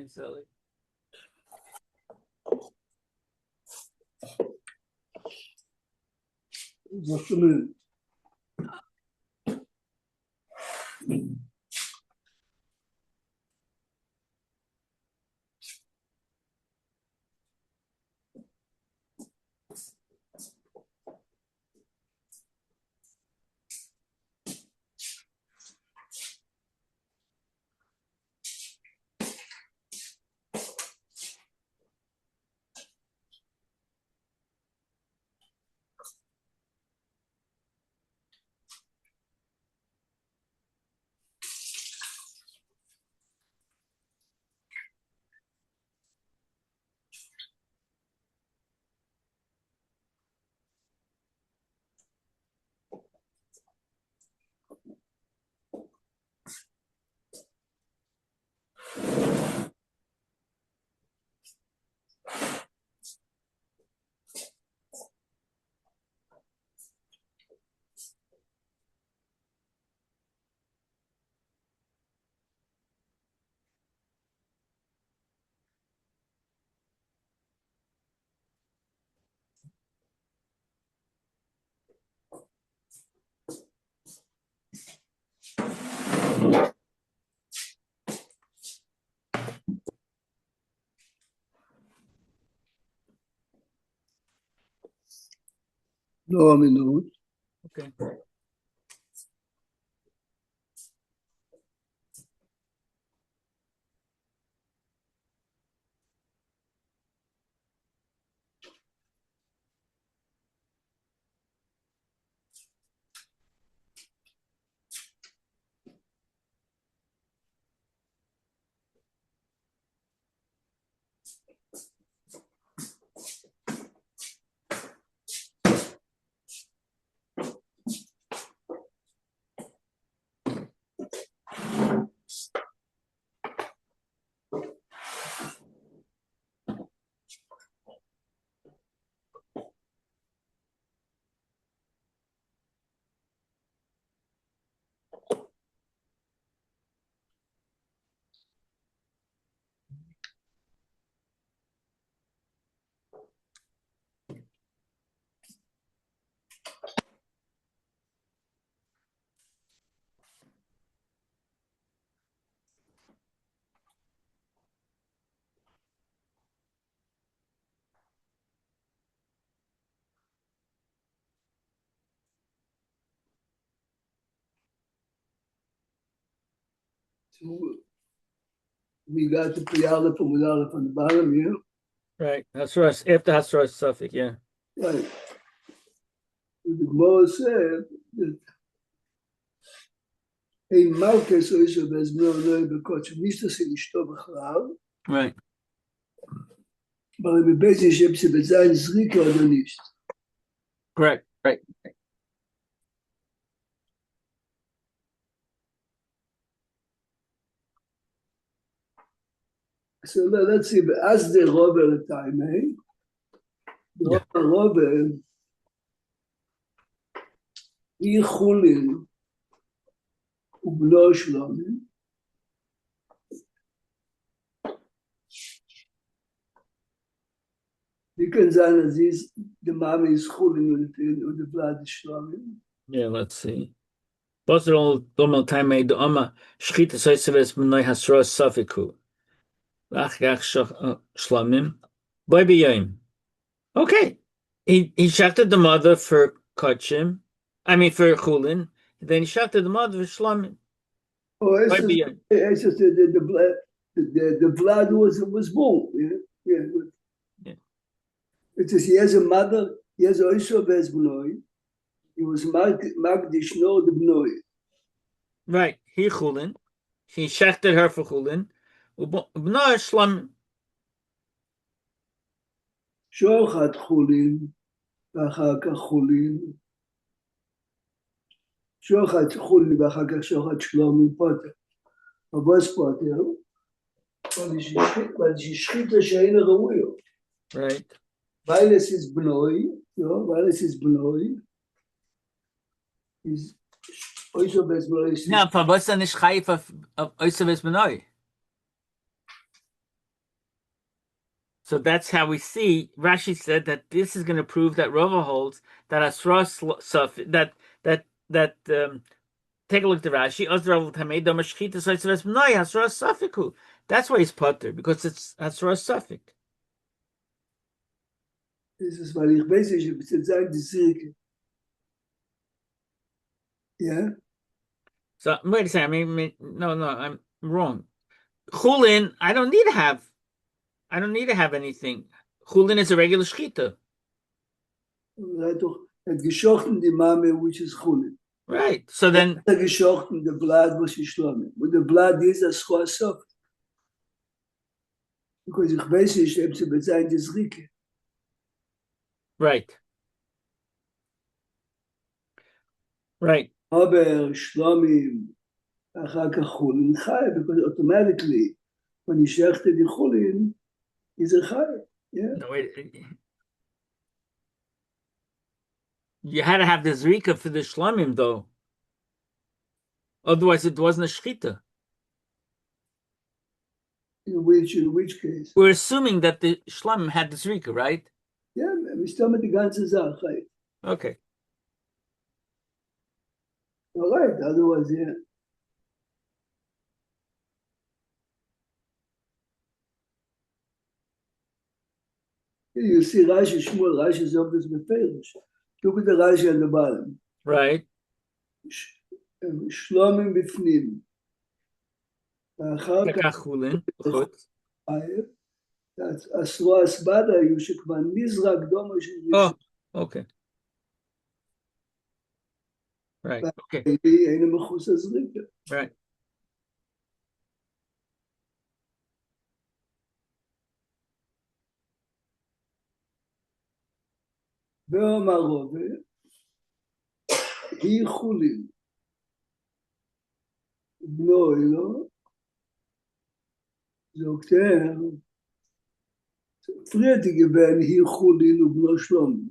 Silly. Just a minute. No, minut. Okay. So we got the pre-aleph and with-aleph on the bottom here. Right. That's right. After Hasras suffix, yeah. Right. The Gemara said that a malchus also has no name because Mr. Sinishto Bachlav, Right. but in the basic shape, she was ein Zrika oder nicht. Correct. Right. So let's see, as the Robert time, Yeah. the Robert, he Chulin, ובנו שלומי. Wie kann sein, dass die Mama ist Chulin und die Vlad ist Shlomi? Yeah, let's see. Both are all normal time made the Amma Shchita Soiseves Mnoy Hasras Safiku. Lach Yach Shlamim. Boy B'Yoim. Okay. He shachted the mother for Kachim. I mean for Chulin. Then he shachted the mother for Shlamim. Oh, Boy it's B'Yoim. just the Vlad was born. Yeah. Yeah. It says he has a mother, he has also Ves Bnoi. He was Magdish no the Bnoi. Right. He Chulin. He shachted her for Chulin. B'Noy Shlamim. שוחד חולין, ואחר כך חולין. שוחד חולין, ואחר כך שוחד שלומי פוטר. אבוס פוטר, אבל ששחיתה שאין ראויו. Right. ויילס is בנוי, ויילס is בנוי, is also best בנוי. Now, for what's the Nishchayif of Oisavis B'Noi? So that's how we see. Rashi said that this is going to prove that Rava holds that Asra Safik, take a look at Rashi. That's why he's Potter, because it's Asra Safik. Das ist, weil ich weiß, ich habe jetzt sagen, die Zirke. Yeah? So wait a second. I mean, no, I'm wrong. Chulin, I don't need to have anything. Chulin is a regular shchita. Right, doch, hat geschochten die Mame, which is Chulin. Right. So then, Hat geschochten the blood, was is Shlomim. But the blood is a Schwa Sof. Because ich weiß, ich habe zu bezahlen, die Zirke. right. Aber Shlomim, אחר כך חולין חי, because automatically, when you shechte the Chulin, is a Chai. Yeah? No, wait. You had to have the zrika for the shlamim, though. Otherwise, it wasn't a shchita. In which case? We're assuming that the shlamim had the zrika, right? Yeah, we still mit die ganze Sache. Right? Okay. All right, otherwise, yeah. You see Rashi, Shmuel, Rashi is of this Beferish. Look at the Rashi at the bottom. Right. Shlomim Bifnim. Chulin. That's Asro Asbada, you should come Nizrak Domo. Oh, okay. Right. Okay. Right. ואומר רובה, היא חולין. בנו אלו, זוגתר, פריטי גבין היא חולין ובנו שלום,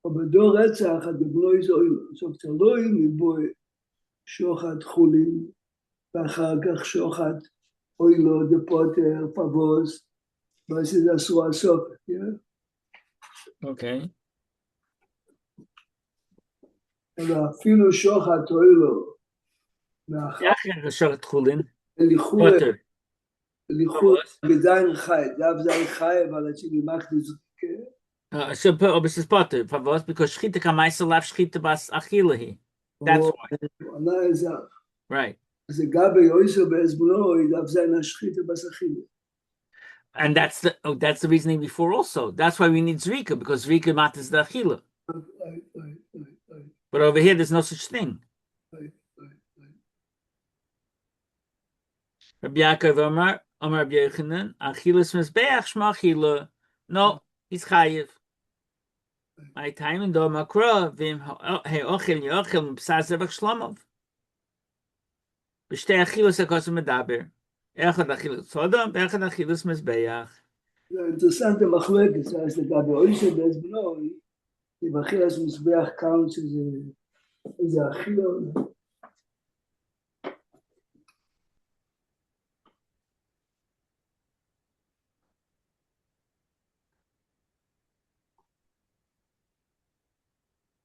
אבל דור רצח, הדבנו איזו, זוגתר לא היא מבוי שוחד חולין, ואחר כך שוחד אוילו, דפוטר, פבוס, וזה אסור הסוף, Okay. אלא אפילו שוחד אוילו, Yeah, shochat chulin. לכאורה, Potter. בדיין חי, דאב זין חי, אבל את שנמח לזכה. So, this is Potter. Pavos, because shchita kamaisa lav shchita bas achilahi. That's why. Right. זה גבי אויסו בעזבונו, דאב זין השחיתה בסחילה. And that's the reasoning before also. That's why we need zrika, because zrika matters the achila. But over here, there's no such thing. Rabbi Yaakov Omar Rabbi Yochanan, achilas mizbeach shma achila. No, he's chayiv. My time in the makra vim heochel yochel b'sar zevach shlomov. B'shtei achilas hakosim medaber. Echad achilas sodom, echad achilas mizbeach. זה אינטרסנט המחלקת, זה לגבי אויסו בעזבונו, אם אכילס מזבח קאונט שזה אכילו.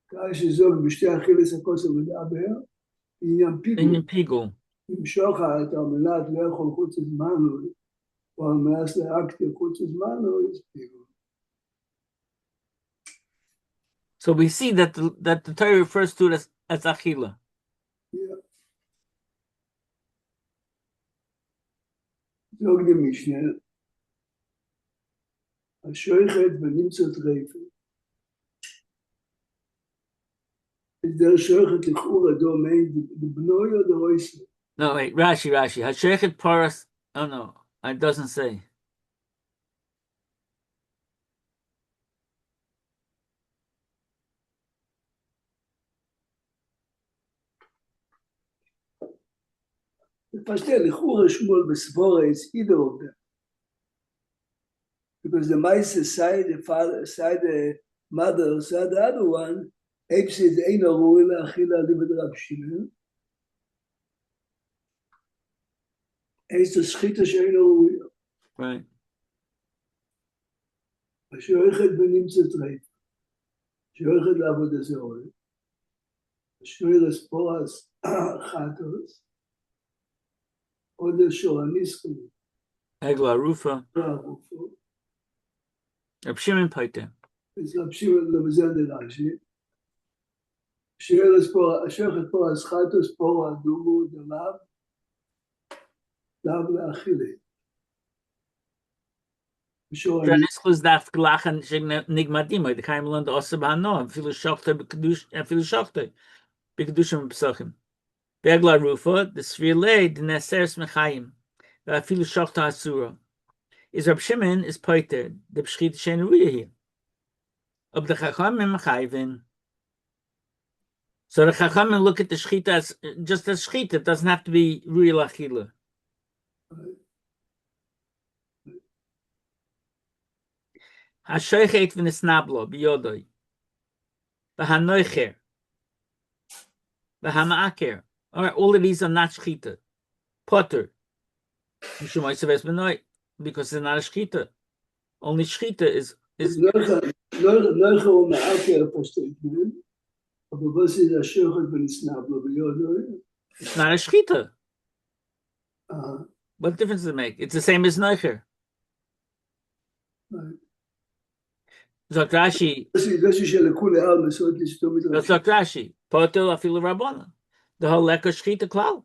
כאן שזוג בשתי אכילס הכוסר מדבר, עניין פיגו. אם שוחט על מנת לא יכול חוץ הזמנו, או על מנת להקטי חוץ הזמנו, יש פיגו. So we see that the Torah refers to it as achila. Yeah. זוג דמשנה, השויכת ונמצאת רפת. der shoychet likhura do mei de bnoy or the roise. No, wait, Rashi. Hashechet paras. Oh no, it doesn't say. Pastel likhura shmol besvora is either of them. Because the mice side, the father side, the mother side, the other one. Eps is ein roila achila libed rab shimon. Is the schita shein roila. Right. שהולכת ונמצא טרייף, שהולכת לעבוד איזה אוהל, שואלס פורס חטוס, עוד שורניסקו, Egla Rufa. Reb Shimon Paiter. אז רב שמעון לבזה דרש"י, שואלס פורס חטוס פורה דומו דלאב, לאב לאכילי. Shorniskus darf gelachen nigmadim, the kein land also bano, viele schochte bekudushim psachim. Begla Rufa, the Srile, the Neseres Mechaim, viele schochte asura. Is Rab Shimon is Paiter, the Pshchit Shen Ruya here. Ob the Chachamim Mechayvin. So the Chachamim look at the Shchita as just as Shchita, it doesn't have to be real Achila. Hashoichet v'nisnablo b'yodoi. V'hanoicher. V'hama'aker. All right, all of these are not Shchita. Potter. Because it's not a Shchita. Only Shchita is Noicher ומעקר פשטי גמל, אבל בוס is השוחד ונסנבלו ביודוי. It's not a Shchita. What difference does it make? It's the same as Noicher. Right. Zok Rashi. זה שלכולי עם מסעות לשתום את רש"י. Zok Rashi. Potter afilu Rabbana. The whole leka Shchita klal.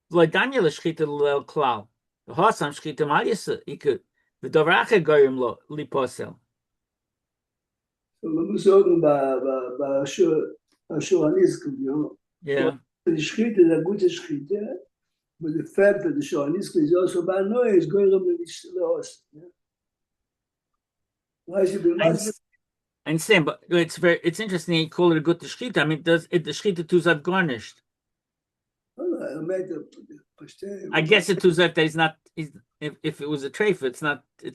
Like Daniel Shchita klal. The Hasam Shchita Malyasa. Ikut. The Doracha goyim lo liposel. לא מסעודנו בשורניסקו. Yeah. השחיתה זה הגות השחיתה, but the fact that the שורניסקו is also bad noise going on לעוס. I understand, but it's interesting you call it a good shchita. I mean, the shchita tuzav garnished. I guess the tuzav that is not. If it was a treif, it's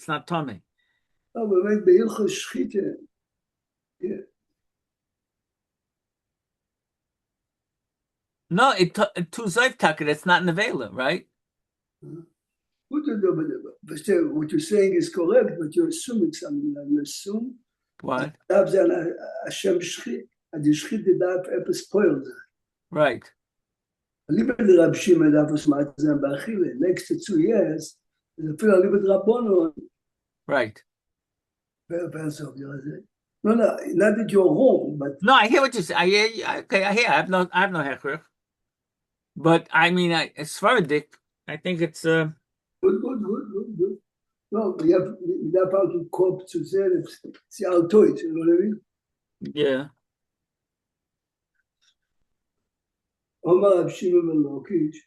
not tummy. Oh, but beilchos shchita. Yeah. No, tuzav taka. That's not nevela, right? What you're saying is correct, but you're assuming something. You assume. What? Hashem shchit, and the shchit did not ever spoil that. Right. Lieber der Rab Shimon darf es mal sein bei Achille. Next to 2 years, the feel lieber Rabbono. Right. No, not that you're wrong, but no, I hear what you say. I hear. Okay, I hear. I have no hechrich. But I mean, as far as Dick, I think it's good. No, we have to cope to say it's our toys. You know what I mean? Yeah. Omar Rab Shimon ben Lakish.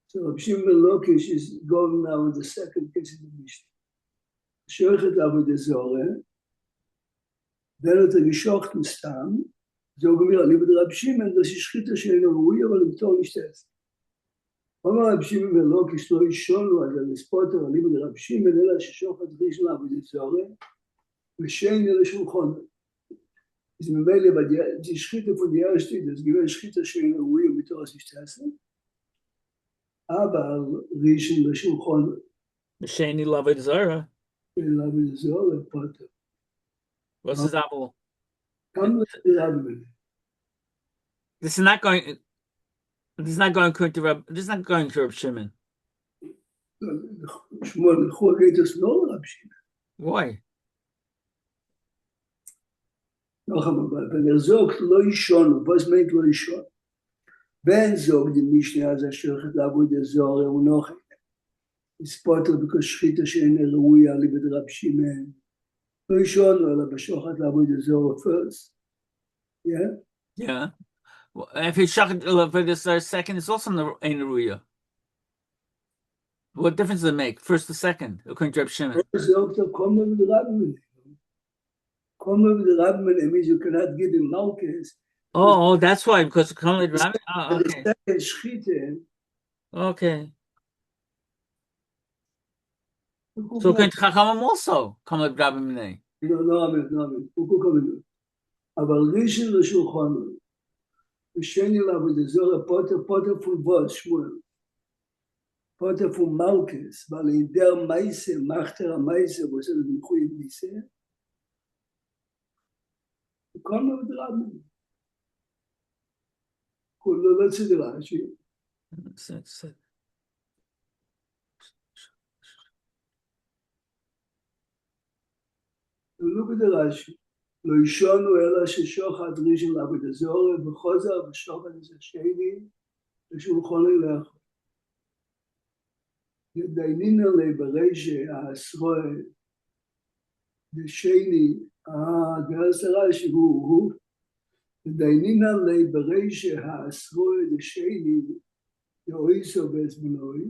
So Rab Shimon ben Lakish is going now with the second case in the Mishnah. Shoichet Avodah Zorah. Then it's a Gishocht Mustam. So Gemira, lieber der Rab Shimon, das ist Schritte שאינו ראוי, אבל הם תור נשתת. אמר רב שמעון בן לקיש לא ישונו על המספוטר, ליבא דרב שמעון, אלא ששוחט ראשון לעבודת זורע, ושני לשולחן. אז ממילא die Schritte von der ersten, das gewähnt Schritte שאינו ראוי ובתור נשתת. אבל ראשון לשולחן. Shani Laved Zara. לעבודת זורע, פוטר. What's his apple? כמה לעבוד? This is not going to Rab. This is not going to Rab Shimon. Shmuel geht es nur Rab Shimon. Why? noch einmal, wenn sagt, לא ישון, was meint לא ישון? wenn sagt die Mishnah, אז השייכת לעבוד זורע ונוחת, הספוטר בקושחיתא שאינה ראויה לבית רב שמעון, לא ישון, אלא בשוחט לעבוד זורע first. Yeah? Yeah. Well, if he's shachet for this second, it's also in the ruya. What difference does it make? First or second, according to Reb Shimon? Come with the Rabban, it means you cannot give him malchus. Oh, that's why, because come with Rabban. Oh, okay. The second shchita. Okay. So can Chachamim also come with Rabban? No, amen. אבל ראשון לשולחן, ושני לעבוד זורע פוטר פול בוס, שמואל. Potter von Malkes, weil in der Meise macht Meise, wo es ein Chuy Meise, kommen wir dran. כולו לא צריך רש"י. look at the Rashi. לא ישונו אלא ששוחד ראשון לעבוד הזורא וחוזר ושוחד את השני ושולחון אליך. דיינים אלה ברישא העשרוי ושני, דרס הרש"י הוא דיינים אלה ברישא העשרוי ושני יאויסו בזמנוי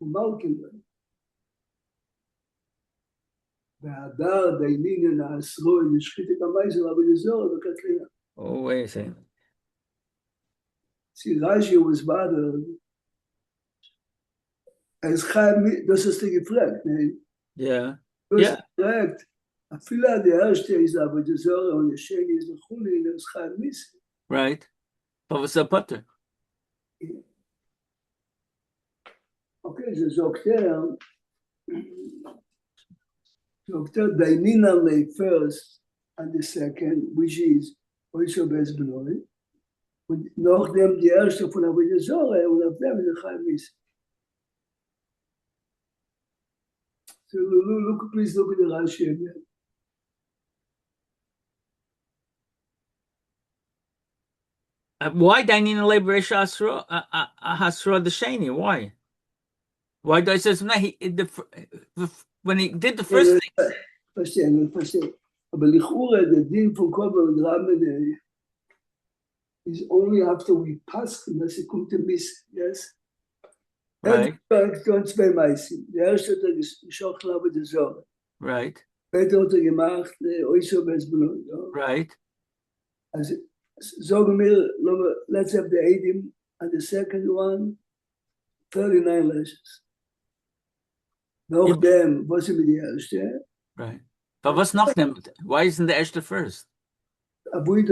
ומלכים להם. והדר דיינים העשרוי נשחית את המייסר לעבוד הזורא וקטלינה. Oh, wait a second. See, Rashi was bothered as Chaim, das ist der gefragt, ne? Yeah. Das Yeah. ist gefragt. Viele der erste ist aber die Sorge und der Schöne ist der Chuli, das ist Chaim Misi. Right. But what's up, Potter? Okay, so sagt Dainina first and the second, which is also Bez Benoi. Und nachdem die erste von der Sorge und auf dem ist der Chaim Misi. So please look at the Rashi again. Why Dainina Leberesh Hasra the Shani? Why? Why do I say when he did the first thing? Verstehe. Aber Lichura, the din von Kobel und Ramene is only after we pass him, dass kommt der Miss, yes? Right. Ganz zwei Meissen. Der erste hat geschocht, aber der Sorge. Right. Später hat gemacht, Oisho Bezbelon. Right. Also, sagen wir, let's have the Eidim, and the second one, 39 lashes. Noch dem, was ist mit der erste? Right. But what's noch them? Why isn't the Esther first? Aber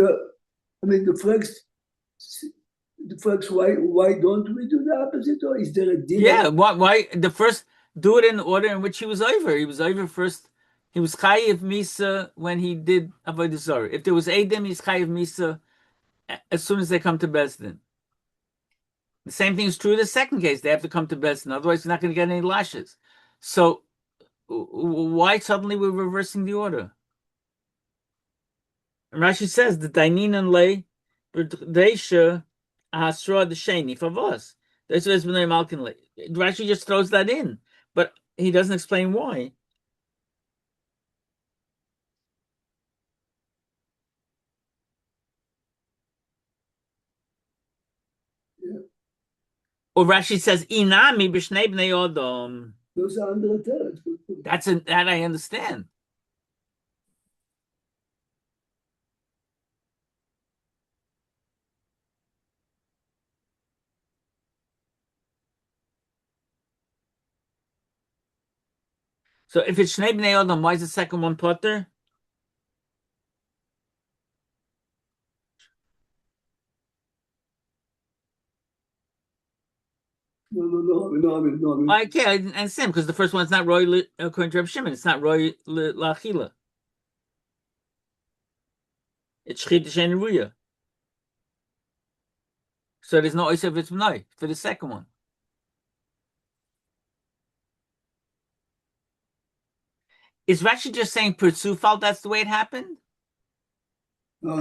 the first, why don't we do the opposite? Or is there a din? Yeah, why the first do it in the order in which he was over. He was over first. He was Chayiv Misa when he did Avodah Zarah. If there was Eidim, he's Chayiv Misa as soon as they come to Besdin. The same thing is true in the second case. They have to come to Besdin. Otherwise, you're not going to get any lashes. So why suddenly we're reversing the order? And Rashi says the Dainin and Lay Deisha Ahasra the Sheni Favos. That's what Malkin Lay. Rashi just throws that in, but he doesn't explain why. Yeah. Or Rashi says Inami b'shnei bnei Odom. Those are under the That I understand. So if it's Shnei Bnei Odom, why is the second one Potter? No. Okay, I didn't understand because the first one's not Roy according to Reb Shimon. It's not Roy Lachila. It's Shchit Shen Ruya. So there's no Oisav Vitzmanoi for the second one. Is Rashi just saying per Zufall that's the way it happened? No. I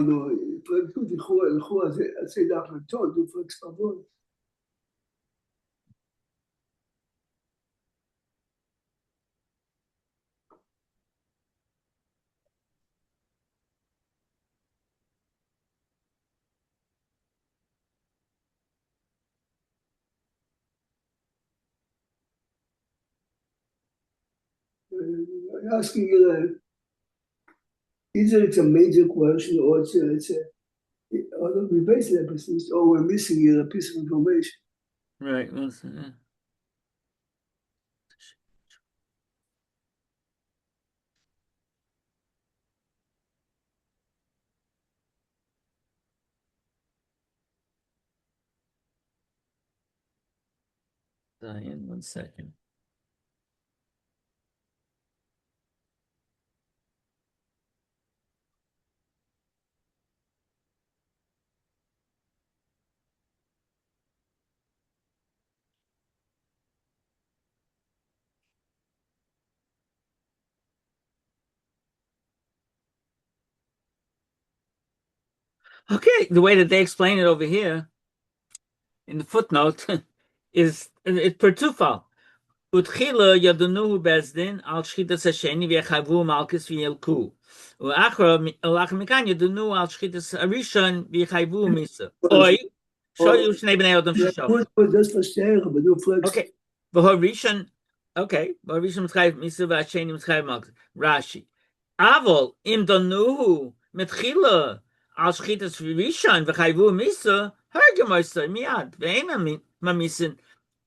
say that for told you for example. Asking you either it's a major question or it's we basically or we're missing here a piece of information. Right. Yeah. Zion, 1 second. Okay, the way that they explain it over here in the footnote is it's per tufal. Utchila yadunuhu bezdin al shchitas hasheni v'yechavu malchus v'yelku. U'achra mikan yadunu al shchitas harishon v'yechavu misa. Oi, shoyu shnei bnei odom Ja, shishav. gut, das verstehe ich, aber du fragst, Okay, v'harishon, okay, v'harishon mitchayev misa v'hasheni mitchayev malchus. Rashi. Avol im danuhu mitchila al shchitas rishon v'chayevu misa, hergemoisa miyad, ve'ema mamisin,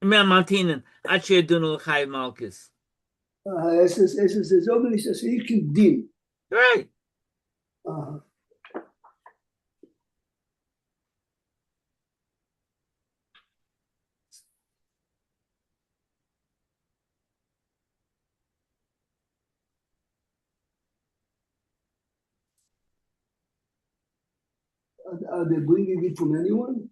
mamtinen, ad sheyadunu l'chayev malchus. es ist so nicht, dass ich in Dien. Right. Aha. Are they bringing it from anyone?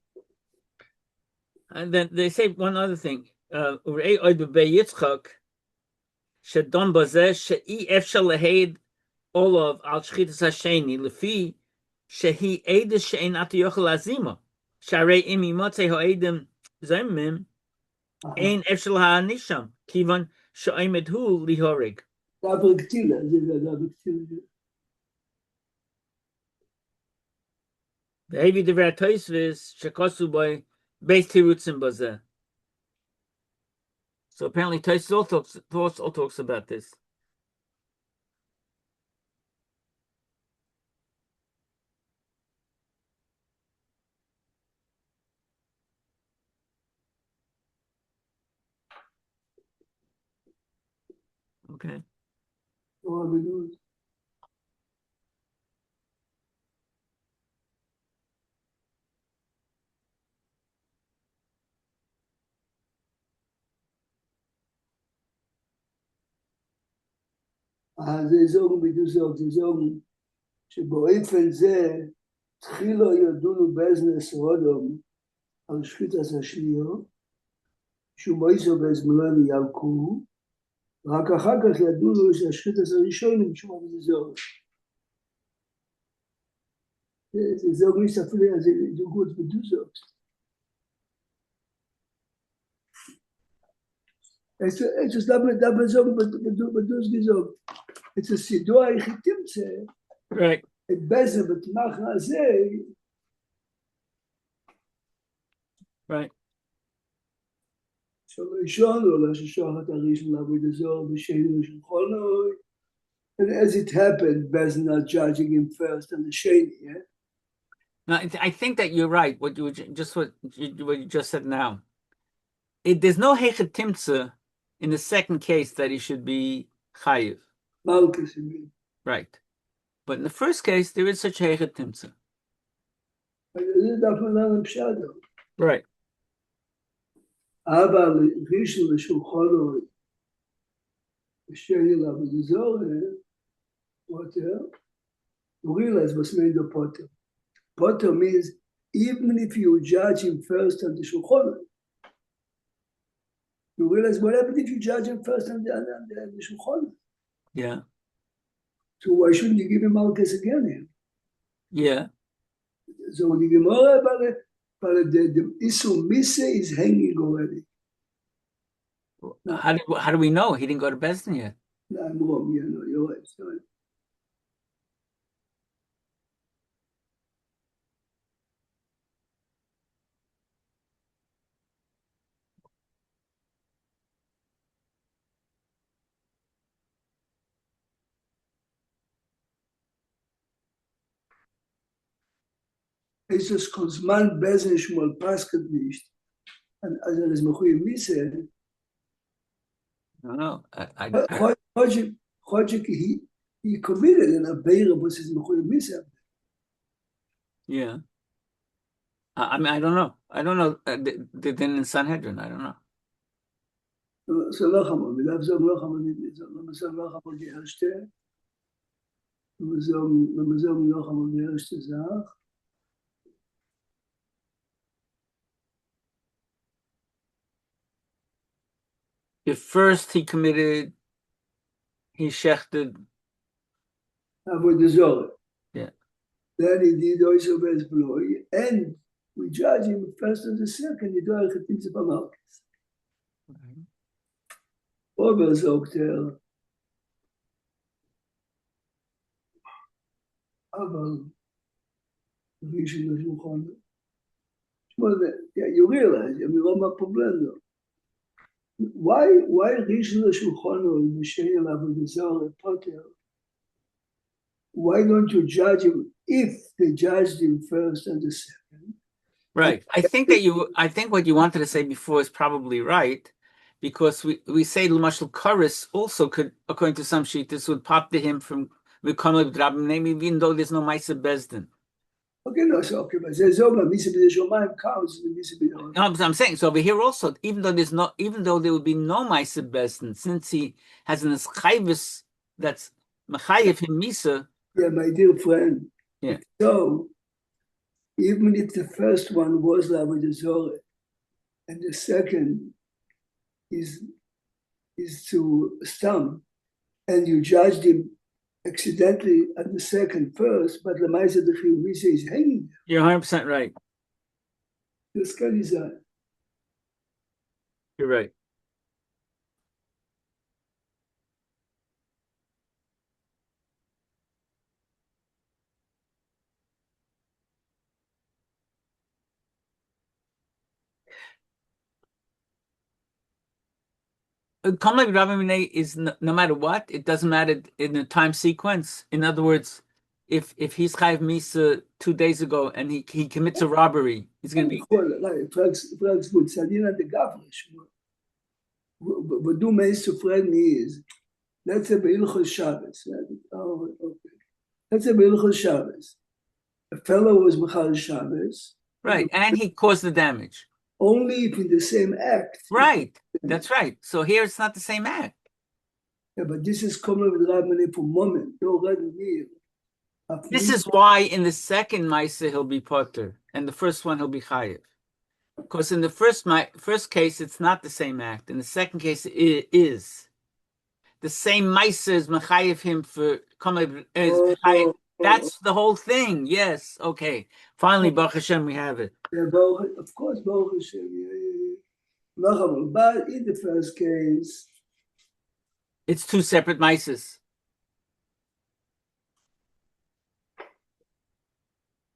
And then they say one other thing. Urei oid b'bei Yitzchak shedon bazeh she'i efshar leheid olav al shchitas hasheni lefi shehi edus she'ein atu yochel azima sharei im yimotzei ha'edim zemim ein efshar ha'anisham kivan she'oimed hu lihorig. Da Brektila, da Brektila. Ve'hevi devei ha'toisvis shekosu boi beis tirutzim bazeh. So apparently Tosfos also talks about this. Okay. Oh, we do it. זה זוג בדיוק, זה זוג שבאופן זה תחילו ידונו בזנס רודום על שחיטת השניות, שהוא מויסו בזמנו וילקו, רק אחר כך ידונו שהשחיטת הראשונים שהוא בזזור. זה זוג מספרי, זה דוגות בדוזות. Es ist dabei so, בדוז גזוג. את הסידור היחיד תמצא, Right. את בזה בתמח הזה, Right. ראשון עולה ששוחט הראשון לעבוד הזור בשני ושולחונו, and as it happened, Bez not judging him first and the shady, yeah? Now, I think that you're right. What you just said now. There's no hechet timtza in the second case that he should be chayiv. Malchus, you mean. Right. But in the first case, there is such hechet timtza. זה דווקא לנו פשטו. Right. אבל ראשון לשולחונו, בשני לעבוד הזור, Potter, you realize what's made of Potter. Potter means even if you judge him first on the Shulchan, you realize what happened if you judge him first on the Shulchan. Yeah. So why shouldn't you give him Malchus again? Yeah. So the Gemara but the Isur Mise is hanging already. How do we know he didn't go to Bezdin yet? No, I'm wrong. Yeah, no, you're right. Sorry. It's just because man business mal pasket nicht. And as er is mechuyev Mise, No. Chodzik, he committed an Aveira versus mechuyev Mise. Yeah. I mean, I don't know. I don't know. Then in Sanhedrin, I don't know. זה לא חמור, בלב זום לא חמור, למזום לא חמור גרשתה, למזום לא חמור גרשתה זך. If first he shechted. Avodah Zorah. Yeah. Then he did also Bez Bloy, and we judge him first and the second, you don't have to think about it. Ober sagt aber Rishon LeShulchan. Yeah, you realize, I mean, what problem though? Why Rishon LeShulchan in the Shayla Avodah Zorah Potter? Why don't you judge him if they judged him first and the second? Right. I think what you wanted to say before is probably right, because we say Lumashal Karis also could, according to some sheetahs, would pop to him from Vikanov Drabim name, even though there's no Maisa Bezdin. Okay, no, so okay, but there's over Misa B'Shomayim counts in Misa B'Shomayim. No, I'm saying so over here also, even though there would be no Maisa Bezdin, since he has an Eschayvis that's Mechayev him Misa. Yeah, my dear friend. Yeah. So even if the first one was Avodah Zorah, and the second is to stump, and you judged him accidentally at the second first, but the Maisa the Chiyuvisa is hanging there. You're 100% right. This can is that. You're right. Kamal Rabbi is no matter what, it doesn't matter in the time sequence. In other words, if he's Chayiv Misa 2 days ago and he commits a robbery, he's going to be. Frag's good. Sadina the Gavrish. What do means to friend me is, let's say Be'ilchos Shabbos. Oh, okay. Let's say Be'ilchos Shabbos. A fellow was Mechal Shabbos. Right, and he caused the damage. Only if in the same act. Right, that's right. So here it's not the same act. Yeah, but this is coming with Rabbi for moment. This is why in the second Maisa he'll be Potter, and the first one he'll be Chayiv. Because in the first case it's not the same act. In the second case it is. The same Maisa is Mechayiv him for Chayiv. That's the whole thing. Yes. Okay. Finally, Baruch Hashem, we have it. Yeah, of course, Baruch Hashem. Yeah. But in the first case, it's two separate Maisas.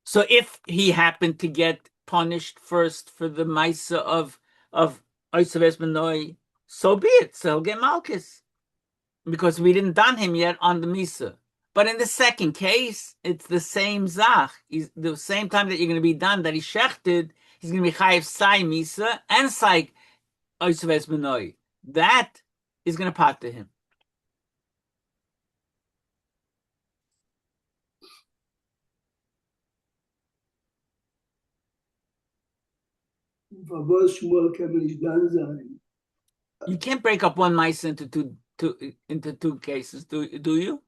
So if he happened to get punished first for the Maisa of Osav Esmanoi, so be it. So he'll get Malchus. Because we didn't done him yet on the Misa. But in the second case, it's the same Zach. The same time that you're going to be done, that he shechted, he's going to be Chayiv Sai Misa and Sai Osav Esmanoi. That is going to pot to him. You can't break up one Misa into two cases, do you?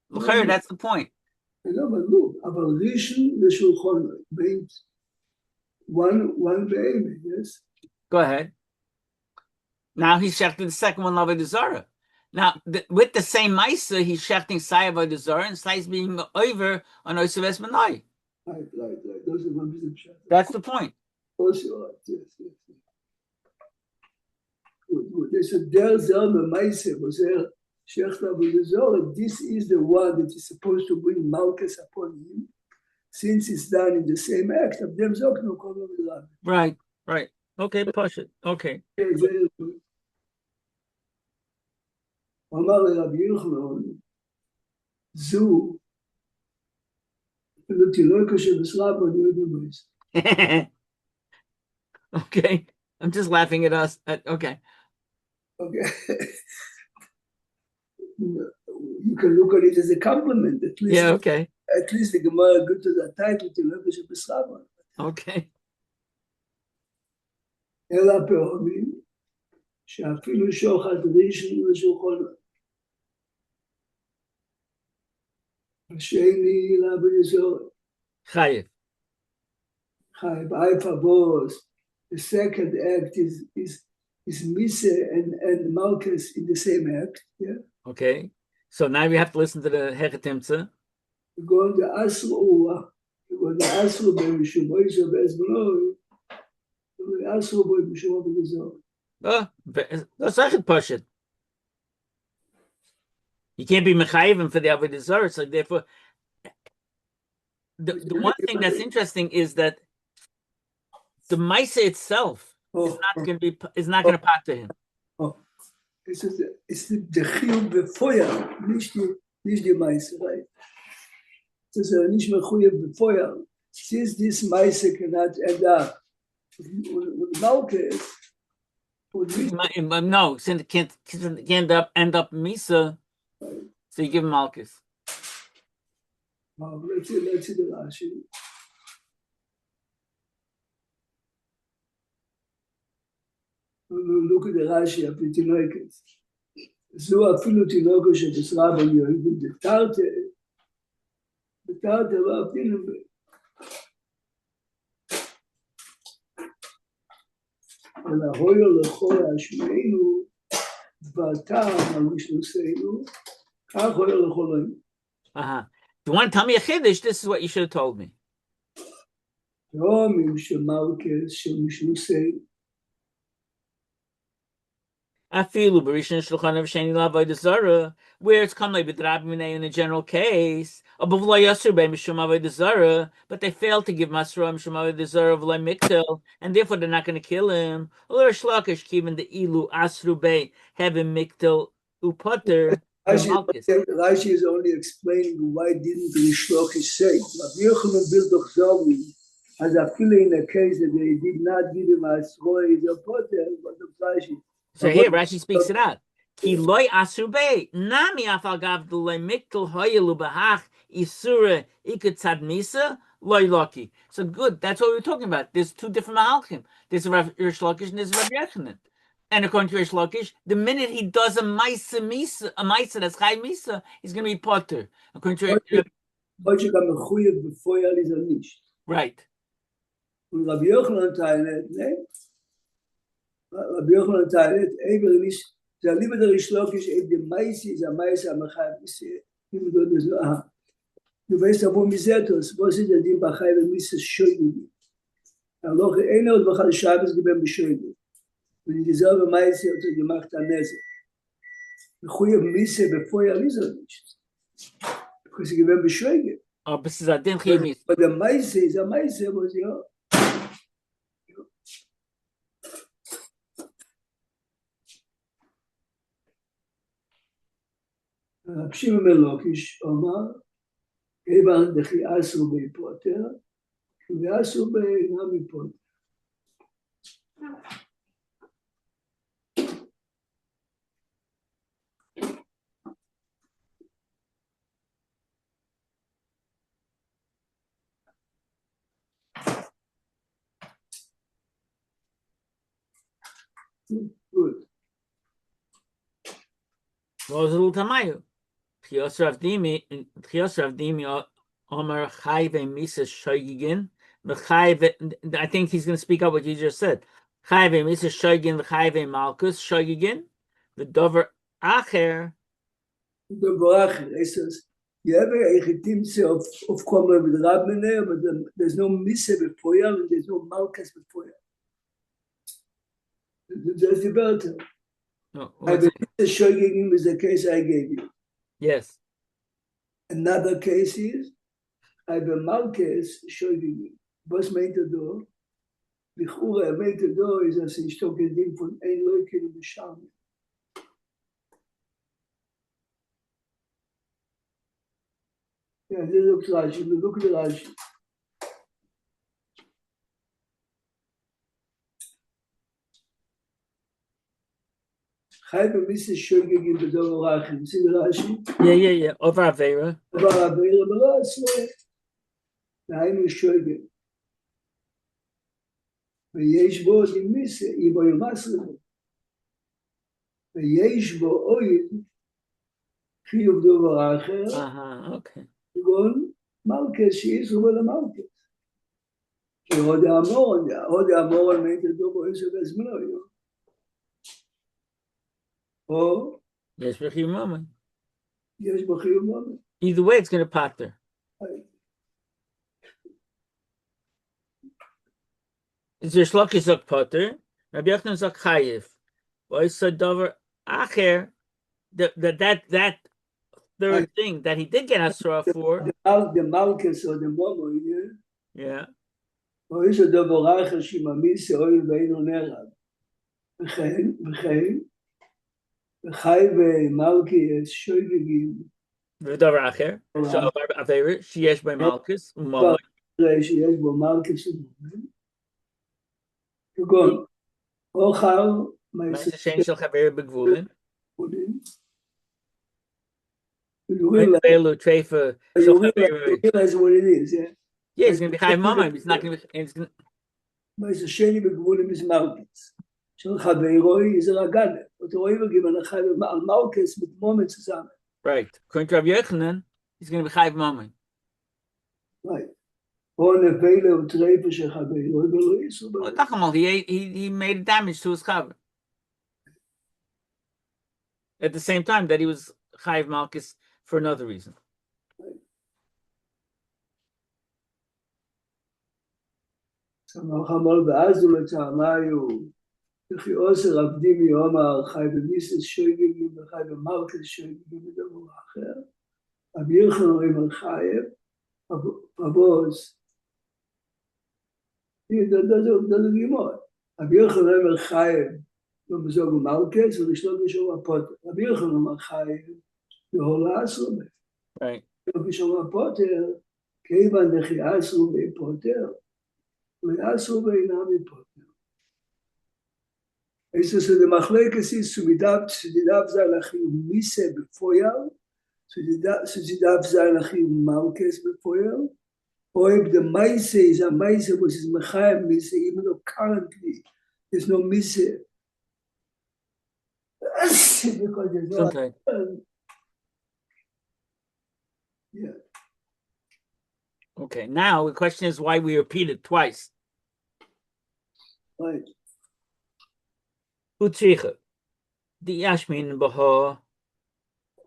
No. That's the point. No, but look, about Rishon LeShulchan means one be'emet, yes? Go ahead. Now he's shechting the second one, Avodah Zarah. Now, with the same Maisa, he's shechting Sai Avodah Zarah, and Sai's being over on Osav Esmanoi. Right. That's the point. Also, yes. Good. They said, there's the Maisa, was there. This is the one that is supposed to bring Malchus upon him, since it's done in the same act of them. Right. Okay, push it. Okay. Okay. I'm just laughing at us. Okay. You can look at it as a compliment, at least. Yeah, okay. At least the Gemara good to the title to Levish B'Slava. Okay. Ela Pe'omim, שאפילו שוחד ראשון לשולחון, השני לעבוד זר, Chayev. חייב, I favors. The second act is Mise and Malchus in the same act. Yeah. Okay. So now we have to listen to the Hechetimtza. We go to Asru, we go to Asru by Mishum Moishe Bezboloi, we Asru by Mishum Bezboloi. Oh, that's Achet Pashat. You can't be Mechayevim for the Avodah Zarah. So therefore, the one thing that's interesting is that the Maisa itself is not going to part to him. Oh, it's the Chiyuv befeuer, nicht die Maisa, right? It's nicht mehr Chiyuv befeuer. Since this Maisa cannot end up with Malchus, no, since it can't end up Misa, so you give him Malchus. Let's see the Rashi. Look at the Rashi of the Tinoikes. So אפילו תינוקו שבשרה בן יהודים דתרתי לא אפילו אלא הויו לכל השמענו בטעם על משנוסינו, כך הויו לכולנו. If you want to tell me a Chiddush, this is what you should have told me. רומם שמלכס של משנוסינו. Afilu b'rishon shulchan of sheni l'avodah zarah, where it's come like b'drab minei in a general case, above lo yasur bei mishum avodah zarah, but they failed to give masra mishum avodah zarah of lo miktel, and therefore they're not going to kill him. Or shlakish kiven the ilu asru bei having miktel upater. Rashi is only explaining why didn't the Shlokish say. Rabbi Yochanan built doch Zolim, as afilu in a case that they did not give him asra is a poter, but the Rashi. So here Rashi speaks it out. Ki loy asube nami afal gav loy miktel hoyelu bahach isura ikatzad misa loy loki. So good. That's what we were talking about. There's two different mahalchim. There's a Rish Lakish and there's a Rabbi Yochanan. And according to Rish Lakish, the minute he does a maisa that's chai misa, he's going to be potter. According to right. Rabbi Yochanan Rabbi Yochanan teilt, even nicht, der Liebe der Rish Lakish, the Maisi is a Maisa Machai, even though there's no, du weißt ja, wo Misetos, was ist der Dien Bachai, wenn Mises Schöne. Aber noch einer und Bachai Shabbos geben Beschöne. Und dieselbe Maisi hat gemacht an Nese. Chuyev Mise befeuer ist nicht. Because sie geben Beschöne. Oh, bis ist den Chuyev Mise. But the Maisi is a Maisi, was ja. Pshim Melokish Omar, Eban Dechi Asu Bei Potter, Asu Bei Nami Potter. Good. What was a little tamayu? Chios Rav Dimi Omer Chayve Misa Shoygin. I think he's going to speak up what you just said. Chayve Misa Shoygin Chayve Malkus Shoygin. The Dover Acher. The Acher. He says you have a chitimse of Komer with Rabbiner, but there's no Misa before you, and there's no Malkus before you. That's the better. No, Shoygin is the case I gave you. Yes. Another case is, I have a Malchus Shoygin. Was meint do? Bichura meint do is as ich doch geding von ein Leuke in Bescham. Ja, das ist Rashi. Look at Rashi. Chayve Misa Shoygin Bedor Rachim. See the Rashi? Yeah. Over Avera. Over Avera, but also, Nainu Shoygin. ויש בו דמיסה, יבוא ימסר בו. ויש בו אויד חיוב דבר אחר, Okay. כגון מלכס שישרו בו למלכס. כי עוד האמורון מית דובו איזה בזמנו, או Yes, b'chiyuv mamon. יש בו חיוב ממון. Either way, it's going to pater. Is there shloki zok pater? Rabbi Yochanan zok chayiv. Oisa davar acher. That third thing that he did get Hasra for. The Malchus or the Momo, Yeah. או איזה דבר אחר שממיס אוהל ואינו נרד. וכן, וחי ומלכי את שויגגים. ודבר אחר. So, Aveira, שיש by Malchus, Momo. שיש בו מלכס ומומן. כגון, אוכל, מעשה שאין של חברה בגבולין. Velu treifa shel חברה. You realize what it is, yeah? Yeah, he's going to be chayiv mamon. He's not going to be... מעשה שני בגבולים is מלכס. של חברוי זה רגל. אותו רואים וגימן על מלכס מתמומן zusammen. Right. According to Rabbi Yochanan, he's going to be chayiv mamon. Right. או נפלה וטרייפה של חברוי ולא יסו. Well, he made damage to his chaver. At the same time that he was chayiv malchus for another reason. סמך אמר ואז הוא לטעמיו, וכי עושר עבדים יאמר חי במיסס שויגגים וחי במלכס שויגגים ודבר אחר. רבי יוחנן אומרים על חייב, פבוס, זה גימור. רבי יוחנן אומרים על חייב, לא בזוג ומלכס, ולשלוט בשום הפוטר. רבי יוחנן אומר חייב, להולה אסרו בה. לא בשום הפוטר, כיוון דכי אסרו בי פוטר, ואסרו בעינם מפוטר. Eso se de machlekes ist zu midab sein achim mise befeuer, zu midab sein achim malkes befeuer, or if the mise is a mise which is mechayim mise, even though currently there's no mise, because there's no... Okay. Yeah. Okay, now the question is why we repeat it twice. Right. Utricha, the Yashmin Baha,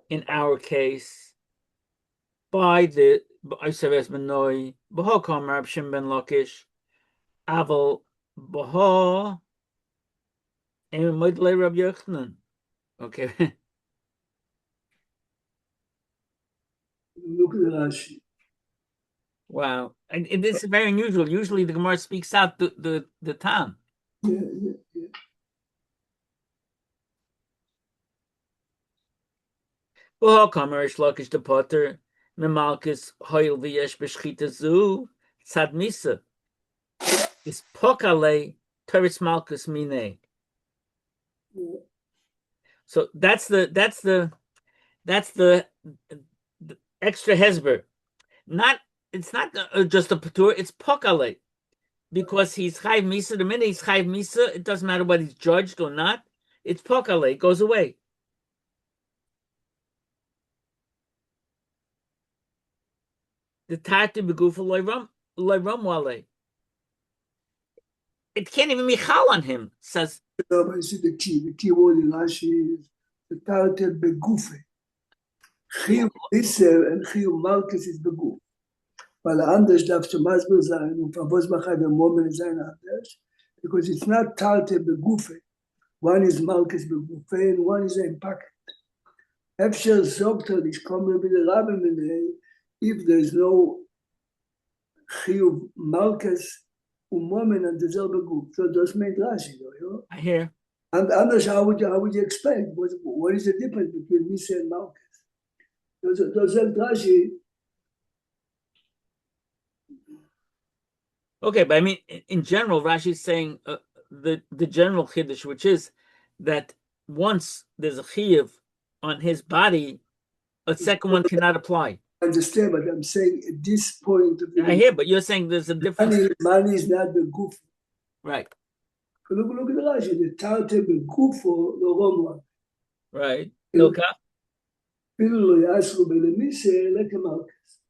in our case, by the Isaves Benoi, Baha Kamar Abshim Ben Lakish, Aval Baha, and Moidle Rabbi Yochanan. Okay. Look at Rashi. Wow. And this is very unusual. Usually the Gemara speaks out the time. Yeah. Kamer Shlakish the Potter, Namalkis, Hoil Viesh Beshchita Zu, Tzad Misa. Is Pokale Teretz Malkus Mine. So that's the extra hesber. It's not just a patur, it's Pokale. Because he's Chayv Misa, the minute he's Chayv Misa, it doesn't matter whether he's judged or not, it's Pokale, it goes away. The Tati Begufa Loiram Wale. It can't even be chal on him, says. No, I see the key word in Rashi is the Tati Begufe. Chiyuv Isser and Chiyuv Malkus is Beguf. Weil anders darfst du Masber sein und Pavos Bachai Moment sein anders, because it's not Tati Begufe. One is Malkus Begufe and one is Impact. Efsher Zokter is coming with the Rabbi if there's no Chiyuv Malkus Umomen and the Zelbeguf. So that's made Rashi, you know? I hear. And anders, how would you explain? What is the difference between Misa and Malkus? Does Rashi? Okay, but I mean, in general, Rashi is saying the general chiddush, which is that once there's a chiyuv on his body, a second one cannot apply. I understand, but I'm saying at this point of the I hear, but you're saying there's a difference. Money is not the goof. Right. Look at the Rashi. The Tarte Begufo the Romwan. Right. Hilka. אפילו לא יעשו בלמיסה, אלא כמלכס.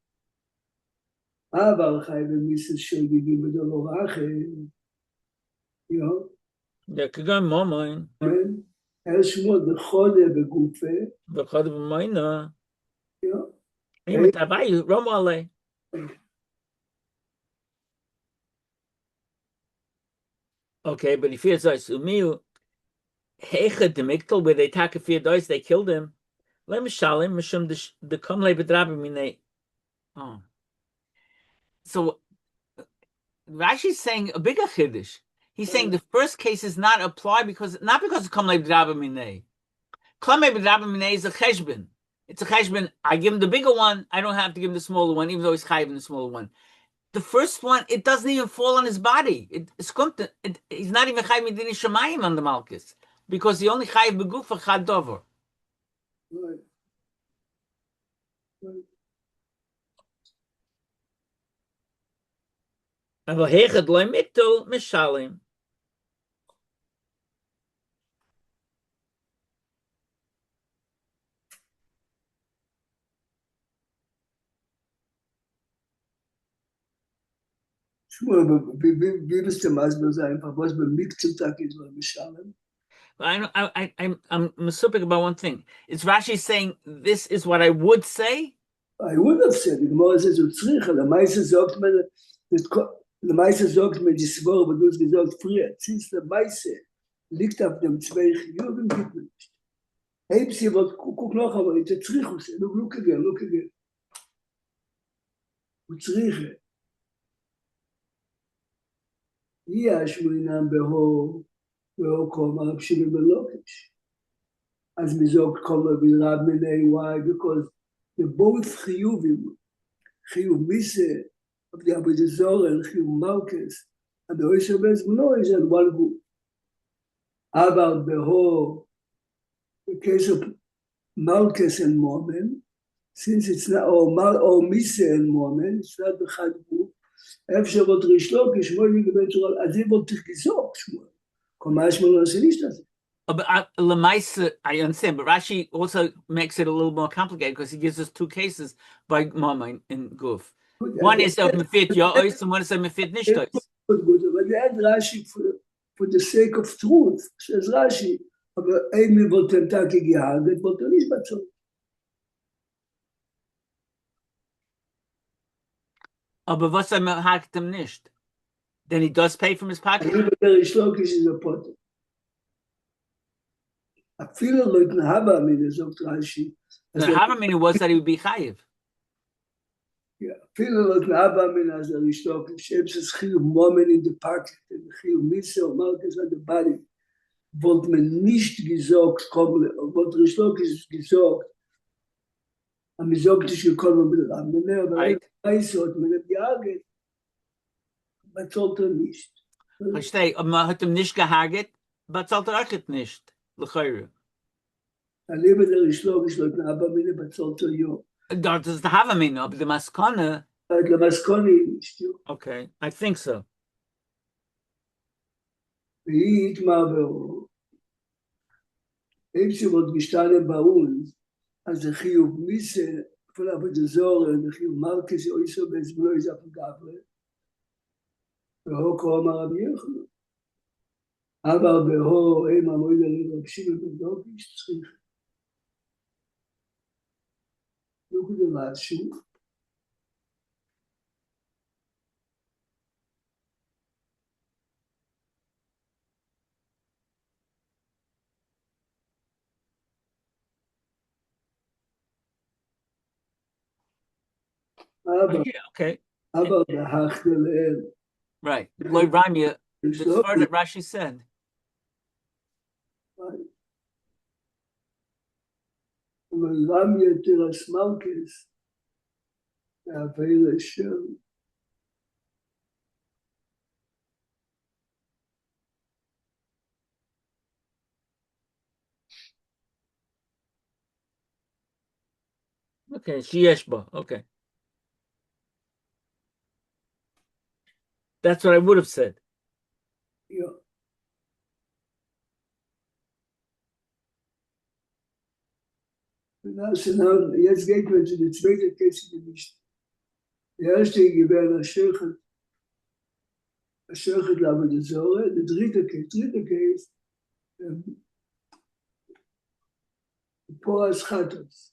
אבל חי במיסה של גיגים בדולו אחר, Ja, kagan momoin. היה שמות בחודה בגופה, V'chad v'moina. you Ima tavayu romo ale. Okay, but if it's like umiu hechad the miktel where they take a few days, they killed him. Let me shalim mishum the kamle bedrabim mine. Oh, so Rashi's saying a bigger chiddush. He's saying the first case is not apply because of kamle bedrabim mine. Kamle bedrabim mine is a cheshbon. It's a cheshbon. I give him the bigger one. I don't have to give him the smaller one, even though he's chayiv in the smaller one. The first one, it doesn't even fall on his body. He's not even chayiv midini shemayim on the malchus because he only chayiv begufa chad dover. Right. Aber hechad loy miktul mishalim. wie bist du meistens einfach, was beim Mikzeltag ist, beim Mishalem? I'm misupik about one thing. It's Rashi saying this is what I would say. I would have said, die Gemara ist so zriche, der meiste sagt man, die Svore, aber du hast gesagt, früher, ziehst der meiste, liegt auf dem zwei Chiyuvim, gibt man nicht. Heb sie, guck noch, aber in der Zrichus, look again. Und Zriche. יש מינם בהור קומה פשילים בלוקש. אז מזוג קומה בלרב מיני וואי, because they're both חיובים, חיוב מיסה, of the Abu Zoran, חיוב מלכס, and the Oisha Bezmuno is at one group. About בהור, the case of Malkus and Mormon, since it's not, or Misa and Mormon, it's not the Chad group, אפשר עוד ריש לו, כשמואל יגבל תורה, אז אם עוד תגזור, שמואל. כל מה שמואל לא עושה נשת הזה. But Lemaisa, I understand, but Rashi also makes it a little more complicated because he gives us two cases by Mama in Guf. One is of Mefit Yo'os and one is of Mefit Nishtos. Good, but they add Rashi for the sake of truth, says Rashi, aber ein wollten Tag gehaget, wollte nicht bezahlen. Aber was hakt him nicht? Then he does pay from his pocket? Der Ishlokish is a potter. אפילו לא התנהבה מן זאת רש"י. The Havamina was that he would be chayiv. אפילו לא התנהבה מן אז אריסטוקרטס, שבס חיוב מומן in the pocket, חיוב מיסה או מלכס on the body, wollte man nicht gesagt, wollte Aristarchus gesagt, am gesagt ist gekommen mit Ramene, aber weiß hat man nicht gehaget, man sollte nicht. Verstehe, man hat ihm nicht gehaget, aber sollte auch nicht. L'chayre. Leben der Aristarchus לא התנהבה מן בצולתו יום. Dort ist der Havamina, aber der Maskone. Der Maskone nicht. Okay, I think so. והיא התמעברו. אם שוות גשתנה באון, אז זה חיוב מיסה, כל עבודה זורה, וחיוב מלכס, או איסו בזמנו איזה גברה. והוא קורא רבי יוחנן. אבל בהוא, הם המועיל לרב שמעון בן דוקיש, צריך. לא כזה משהו. Okay. אבל בהכדלאל. Right. Lloyd Ramya, the word that Rashi said. Ramya Tiras Malkis. Avela Shem. Okay, Shieshba. Okay. That's what I would have said. Yeah. 'Cause So now, jetzt geht man zu der zweiten Käse, die nicht. Der erste gewählt Aschechet Lavodazore, der dritte Käse, Poras Chatos.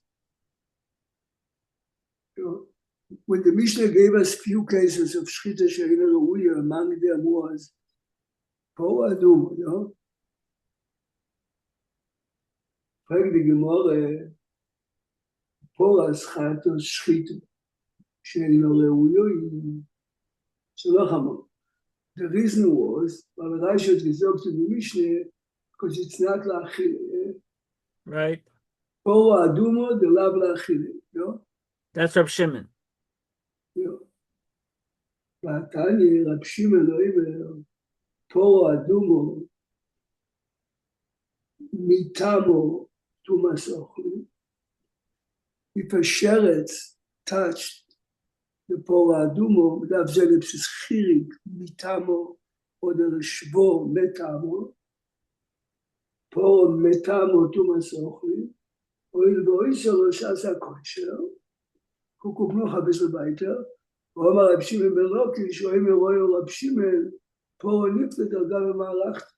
When the Mishnah gave us few cases of Shchita She'eina Reuya, among them was Por Adum, fragt die Gemara, Poras Chatos Shchita She'eina Reuya, Shalach Amor. The reason was, Rashi had gesagt to the Mishnah, because it's not La'achile. Right. Por Adumo, the Lav La'achile. That's Rab Shimon. Tanya, Rab Shimon אומר, פור אדומו, מתמו תומס אוכלים. If a sheretz touched the פור אדומו, מדף זה לבסיס חיריק, מתמו, או דרשבו, מתמו, פור מתמו תומס אוכלים, אוהל ואוי שלו שעשה כושר, קוקוק נוחה בסל ביתה, הוא אמר רב שמעון בן לוקי, שואל מרואי רב שמעון, פה נפת לדרגה במערכת.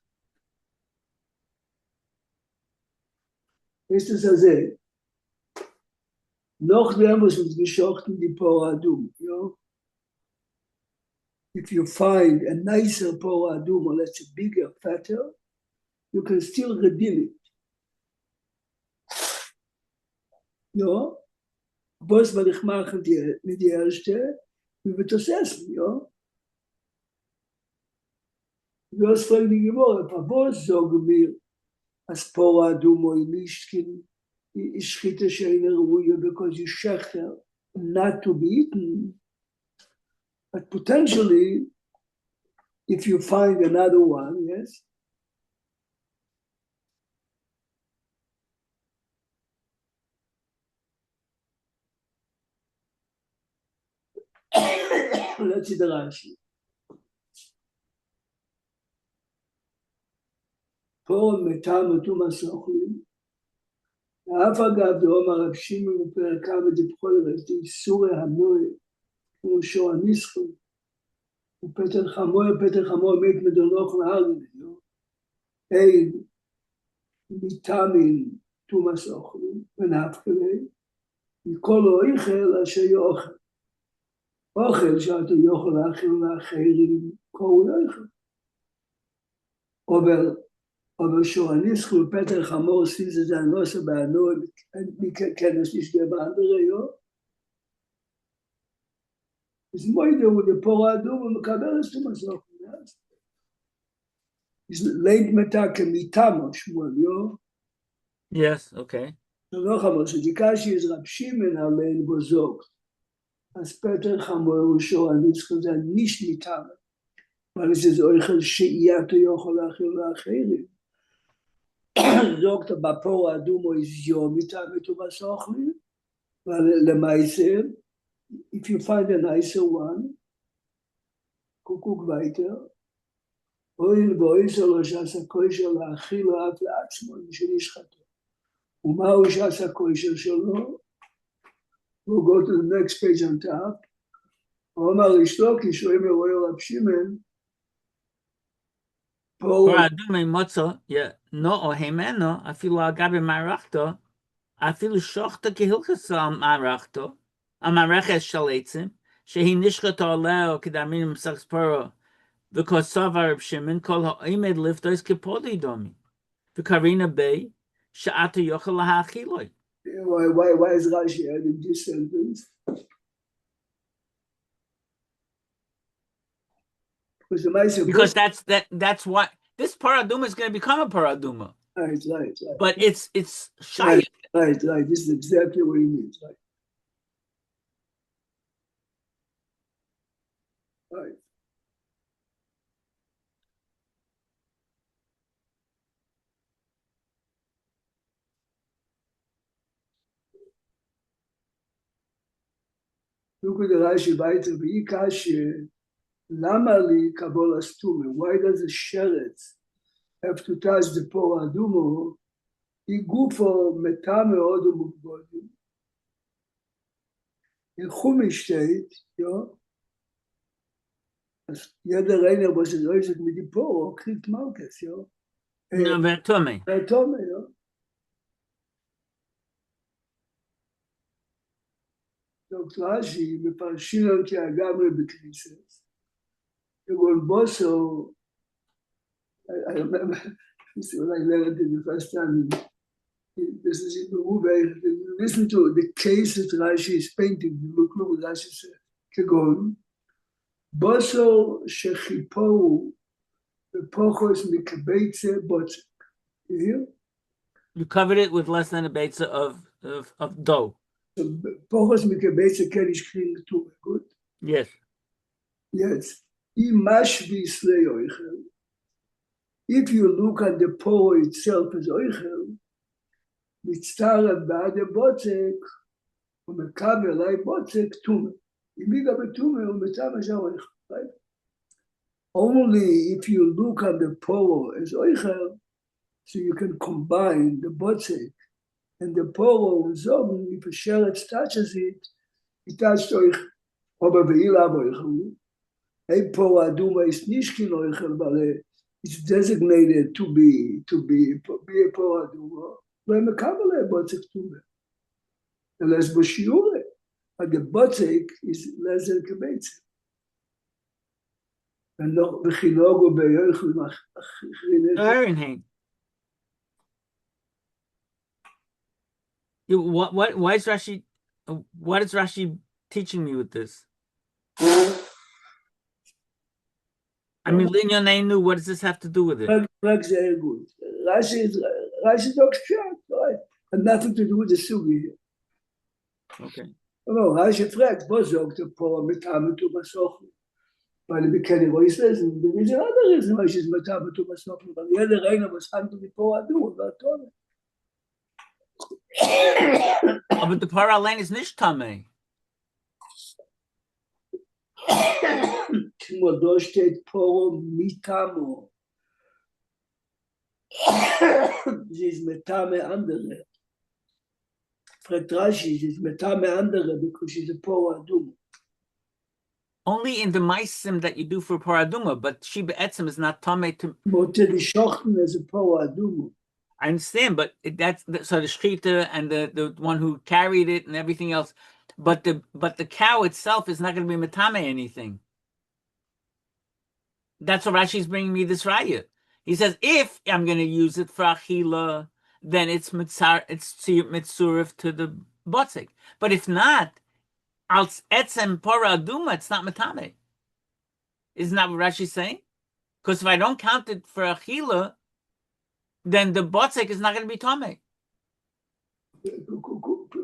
יש את זה. noch damals was geschacht in die Por Adum, If you find a nicer Por Adum, or let's say bigger, fatter, you can still redeem it. Was will ich machen mit der erste? Wir wird das essen, Was fragt die Gemara, was sagen wir, als Por Adum or Mishkin, is Shchita She'eina Reuya because you shechter not to be eaten. But potentially, if you find another one, yes, let's see the Rashi. פה מתם ותומס אוכלים. אף אגב דאמר רב שמעון בפרק כ' דבכל רזי סורי הנוי כמו שור הניסחו ופטר חמור מת מדולוך להרגל אין מתאמין תומס אוכלים ונפקלי מכל אוכל אשר יאכל אוכל שאתה יאכל להאכיל לאחרים כל אוכל אבל שהניסחו פטר חמור סיזה זה הנוסע בענוי, מכנס נשגע באנדריו. אז מוידה הוא לפור האדום ומקבל את המסוך. אז לית מתה כמיתמו שמואל, Yes, okay. לא חמור, שדיקשי אז רב שמעון עליהם בוזוג. אז פטר חמור הוא שהניסחו זה ניש מיתמו. אבל זה אוכל שאייתו יוכל להאכיל לאחרים. זוגת בפור האדום או איזיו מטעמי תומס אוכלים, ולמעשה, if you find a nicer one, קוקוק וייטר, אוהל ואוהל שלו שעשה כושר להאכיל אף לעצמו, שנשחטו. ומהו שעשה כושר שלו? We'll go to the next page on top. הוא אמר אשתו, כי שואל מרואי רב שמעון, Por Adum motzo, no o hemeno, afilu agabe marachto, afilu shochta kehilchas marachto, amareches shaletzim, shehi nishchato aleo kedamin m'sachs poro, v'kosavar Reb Shimon kol ha'omed liftos kepodi domi, v'karina bei, she'ata yochel laha'achiloi. Why is Rashi adding this sentence? Because that's what this paraduma is going to become a paraduma. Right. But it's shy. Right. This is exactly what he means. Right. Look at the Rashi weiter. V'ikash lama li kabol astume. Why does the sheretz have to touch the por adumo היא גופו מתה מאוד ומוגבולים. In Chumash steht, ja, als jeder Reiner, was es äußert mit dem Poro, kriegt Malkes, ja. No, Vertome. Tome, ja. Sagt Rashi, מפרשים לו כהגמרי בקריסס. כגון בוסו, I remember, when I learned it the first time, this is in the movie, listen to the case that Rashi is painting, look what Rashi said, כגון, בוסו שחיפוהו בפוחוס מקבצה בוצק. You hear? You covered it with less than a beitza of dough. So, פוחוס מקבצה כן ישכין כתוב, good? Yes. Yes. Imashvis le'oichel. If you look at the poro itself as oichel, mitzvah ba'ad botzek, umekaber lai botzek tume. Imiga betume umetam oichel, right? Only if you look at the poro as oichel, so you can combine the botzek and the poro zog. If a sheretz touches it, it touches oichel. Oba ve'ila oichel. A poro aduma is nishkin oichel, but it's designated to be a poro aduma. When the kabbalah botzek tume, unless b'shiure, but the botzek is less than kibetz. And no b'chilogo be'yochel Ironhang. Why is Rashi? What is Rashi teaching me with this? I mean, Linyon Neinu, what does this have to do with it? Very good. Rashi talks short, right? And nothing to do with the sugi here. Okay. No, Rashi fragt, was sagt der Poro mit Ametu Masochel? Weil wir kennen Reis lesen. There is another reason why she's mit Ametu Masochel. Weil jeder Reiner was handelt mit Poro Adu, war toll. But the Paralain is nicht Tameh. Da steht Poro mitamo. Sie ist metame andere. Fragt Rashi, sie ist metame andere because she's a Poro Aduma. Only in the Maisim that you do for Paraduma, but she Be'etzim is not Tameh to. Mote die Schochten as a Poro Aduma. I understand, but that's so the shechita and the one who carried it and everything else, but the cow itself is not going to be metame anything. That's what Rashi's bringing me this raya. He says if I'm going to use it for achila, then it's mitzurif to the botzik. But if not, als etzem pora aduma, it's not metame. Isn't that what Rashi's saying? Because if I don't count it for achila, then the botzek is not going to be Tomei.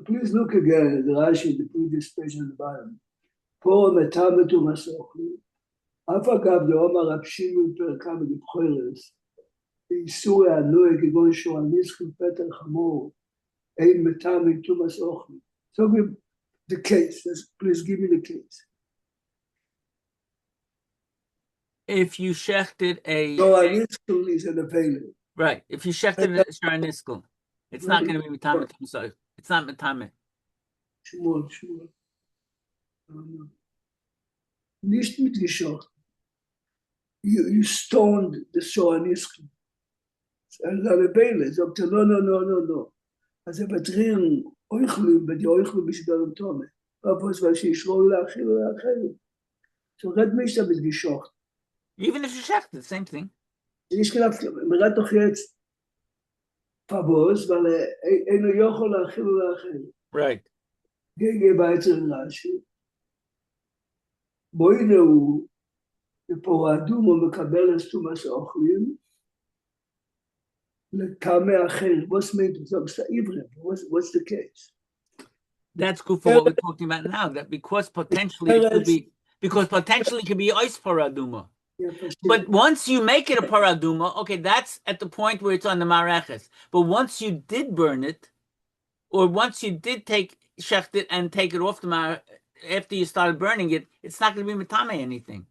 Please look again at the Rashi, the previous page on the bottom. Poro metametu masochli. Afagav the Omar Rapshimu perkam the Bchoiles. The Isura Anoe Gigon Shoaniskim Peter Chamor. Ein metametu masochli. So give the case. Please give me the case. If you shechted a Shoaniskim is an available. Right. If you shechted a Sharaniskel, it's not going to be Metame. So it's not Metame. Sure. Nicht mit geschocht. You stoned the Sharaniskel. And the Bele sagt, no. As a batrin, oichlim, but the oichlim is better Tome. Purpose was she shroll lachil. So red mich damit geschocht. Even if you shechted, same thing. Ich gedacht, mir hat doch jetzt Pavos, weil no yochol lachil. Right. Gege weiter Rashi. Boinu, the Poradum mekabel es tumas ochlim. Letame achel. What's made of Ivrim? What's the case? That's good for what we're talking about now. That because potentially it could be ice Paraduma. Yeah, but once you make it a paraduma, okay, that's at the point where it's on the mareches. But once you did burn it, or once you did shecht it and take it off the mar after you started burning it, it's not going to be metame anything.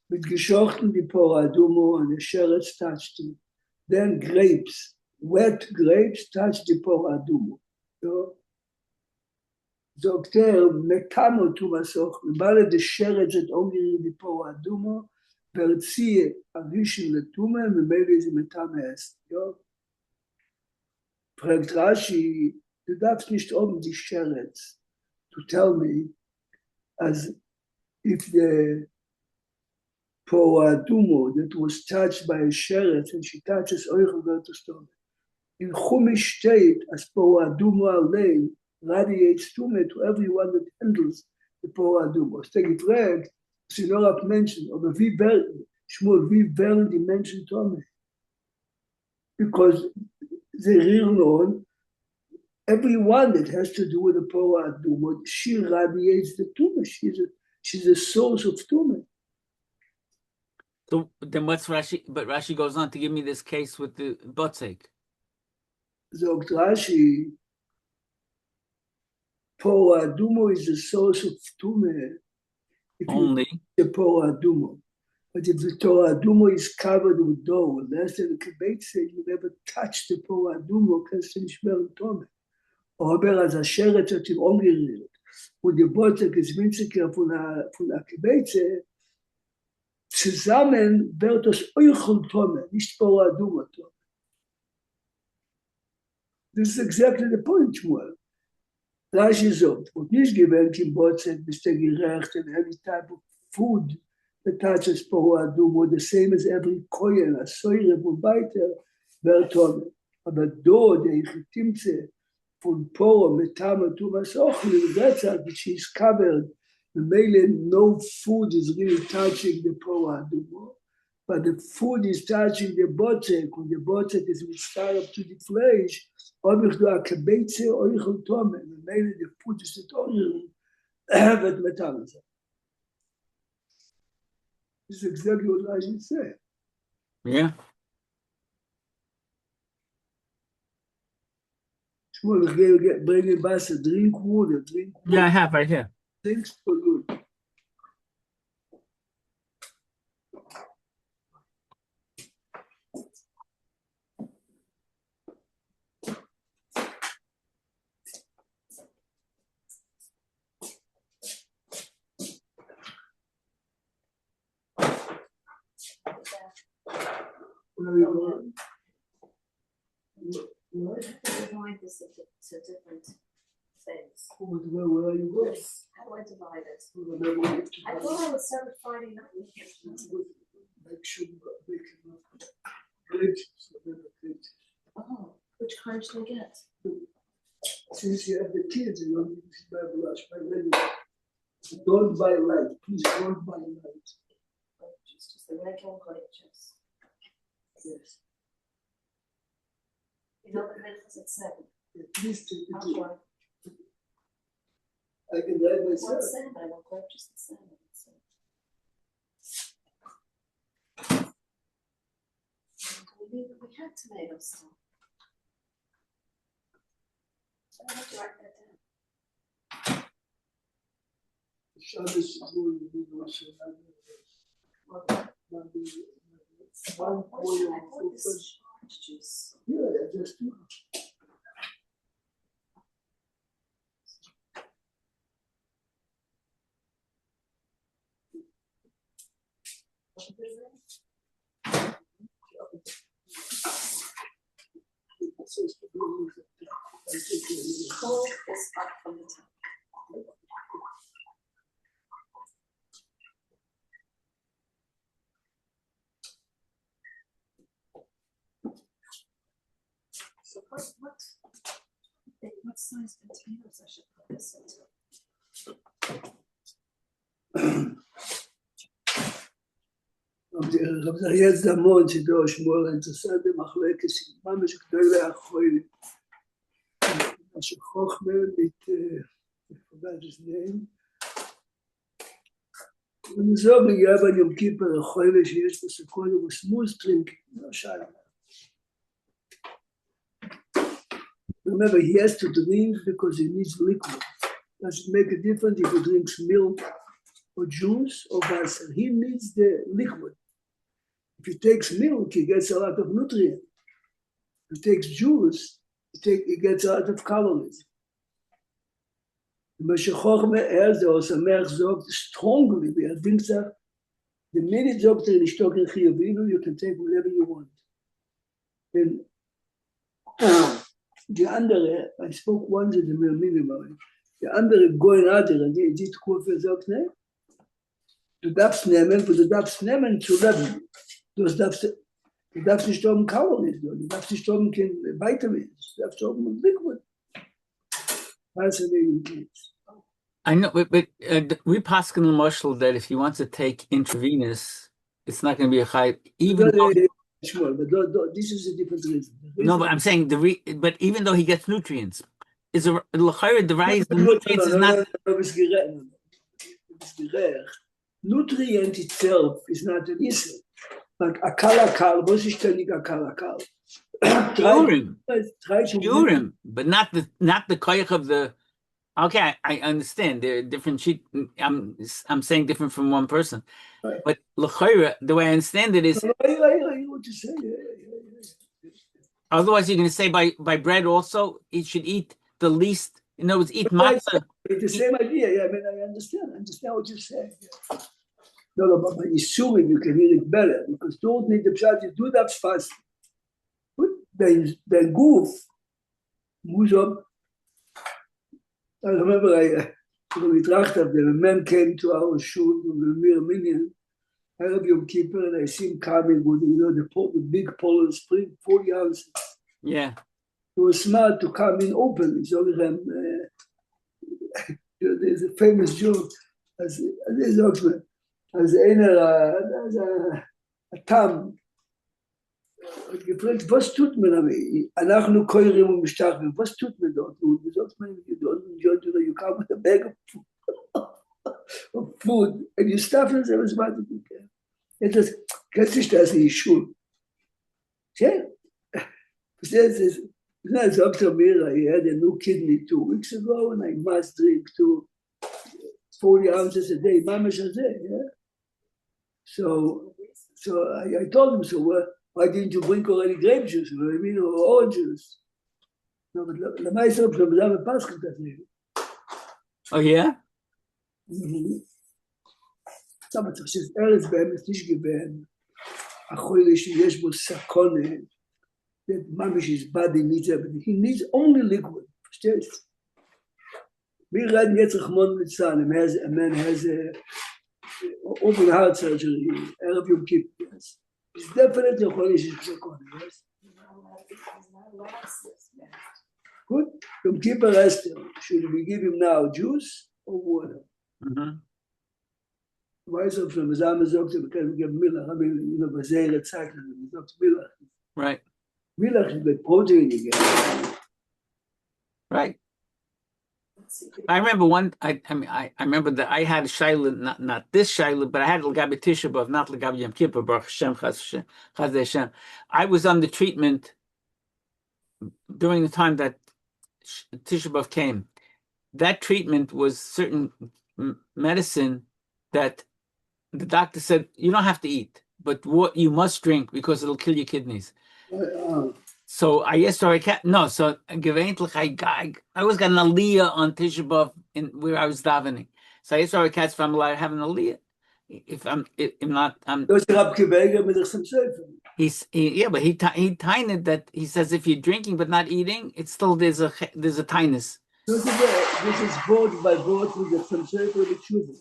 Mit geschochten die Poradumo and the sheretz touched it. Then grapes, wet grapes touch the por adumo. Doctor metamo tumasoch, bale de sheret et ogri di por adumo, verzie avishin letume, maybe is metame est. Fragt Rashi, du darfst nicht die sheret to tell me as if the por adumo that was touched by a sheret and she touches oichel vertostom. In Chumash state, as por adumo alein radiates tume to everyone that handles the por adumo. Take it read, Sinorap mentioned, or Shmuel Verdi mentioned tume. Because the real Lord, everyone that has to do with the por adumo, she radiates the tume. She's a source of tume. So then what's Rashi? But Rashi goes on to give me this case with the botzek. Zogt Rashi, por adumo is the source of tume. Only The por adumo. But if the por adumo is covered with dough, less than the Kibet said, you never touch the por adumo, kannst du nicht mehr in tume. Aber als Asheret hat ihm umgerührt, und die Botzek ist winziger von der Kibetze, zusammen wird das Euchel tume, nicht por adumo tume. This is exactly the point, Shmuel. Rashi sagt, und nicht gewählt im Botzek, bis der gerecht and any type of food that touches por adumo, the same as every koyen, a soire, und weiter, wird tume. Aber do, der Ichitimze, von por, metama, tumas, ochli, that's how she is covered. The mainly no food is really touching the por adumo, but the food is touching the botzek, when the botzek is mixed up to the flesh, ob ich do a kibetze oichel tome, the mainly the food is the oil, but metama. This is exactly what Rashi said. yeah. Shmuel, bring a bass, drink water, Yeah, I have right here. Drinks for good. What? Divide this into different things. Where are you going? Yes. How do I divide it? I thought I would start with Friday night. Make sure you make enough grapes. Oh, which kind should I get? Since you have the kids, you don't need to buy blush. Don't buy light. Please don't buy light. Just the regular grape juice. Yes. You know the minutes at 7. At least take I'll it. try. I can write myself. What's 7? I want grape juice at 7. We had tomato stuff. I have to write that down. Shabbos is going to be also one oil. I thought this is orange juice. Yeah, just do. Cold is up from the top. So what size containers I should put this into? רב זריה זמון, שידור שמואל אינטרסנט במחלקת, ממש גדולי החולים. מה שחוכמה, I forgot his name. ונזוג נגיע ביום כיפר החולה שיש בו סיכון ובסמוס טרינקינג, לא שאלה. Remember, he has to drink because he needs liquid. Does it make a difference if he drinks milk or juice or water? He needs the liquid. If he takes milk, he gets a lot of nutrients. he takes juice, he gets a lot of calories. Moshe Chochmeh also Sameach sagt strongly, the minute sagt nicht talking Chiyuvinu, you can take whatever you want. And the andere, I spoke once at the minimum, the andere going out there, and die Kurve sagt, ne? Du darfst nehmen zu leben. Du darfst nicht haben Calories, du darfst nicht haben Vitamins, du darfst haben Liquid. I know, but we pass in the marshal that if he wants to take intravenous, it's not going to be a high. Even though, but this is a different reason. No, but I'm saying but even though he gets nutrients, is the rise the nutrients is not. Nutrient itself is not an issue, but akal, was ist ständig akal? Urim, but not the koyach of the. Okay, I understand. They're different sheet. I'm saying different from one person, right. But l'chayra, the way I understand it is. What you say? Otherwise, you're going to say by bread also, it should eat the least. In other words, eat matzah. It's the same idea. Yeah, I mean, I understand what you're saying. Yeah. No, but by Yisurim, you can eat it better because don't need the pshat. You do that fast. Then goof moves up. I remember we talked of them. A man came to our shul from the Mir Minyan, Arab Yom Kippur, and I see him coming with the big Poland spring, 40 ounces. Yeah. He was smart to come in open. So there's a famous joke as a tam. gefragt, was tut man damit? אנחנו קוראים ומשתחווים, was tut man dort? Und sagt man, you come with a bag of food and you stuff it as much as you can. Etwas, kennst du das in Schule? Okay? Verstehst du? I talked to Mira, he had a new kidney 2 weeks ago and I must drink 40 ounces a day, mamash a day, yeah? So I told him, why didn't you drink already grape juice, you know what I mean, or orange juice? No, but למה יש לך בזה בפסחא כזה? Oh, yeah? עכשיו, צריך שארץ באמת נשגבן, החולה שיש בו סכונה, that mamish his body needs everything. He needs only liquid. Verstehst? We read jetzt Rahman Litzan, a man has a open heart surgery, Arab Yom Kippur, yes. It's definitely a Chodesh Sakon, yes. Good. Yom Kippur Esther, should we give him now juice or water? Why is it from Zama Zokta because we give Milach? I mean, Bazera Tzakla, we talk Milach. Right. Milach is the protein you get. Right. I remember I remember that I had a shaila, not this shaila, but I had L'gabi Tisha B'Av, not L'gabi Yom Kippur, Baruch Hashem, Chaz Hashem. I was on the treatment during the time that Tisha B'Av came. That treatment was certain medicine that the doctor said, you don't have to eat, but what you must drink because it'll kill your kidneys. So I yesterday so I always got an aliyah on Tisha B'Av where I was davening. So I yesterday if I'm allowed to have an aliyah. If I'm not, but he tined that he says if you're drinking but not eating, it's still there's a tinus. This is both by both with the Samsefer with Tshuva.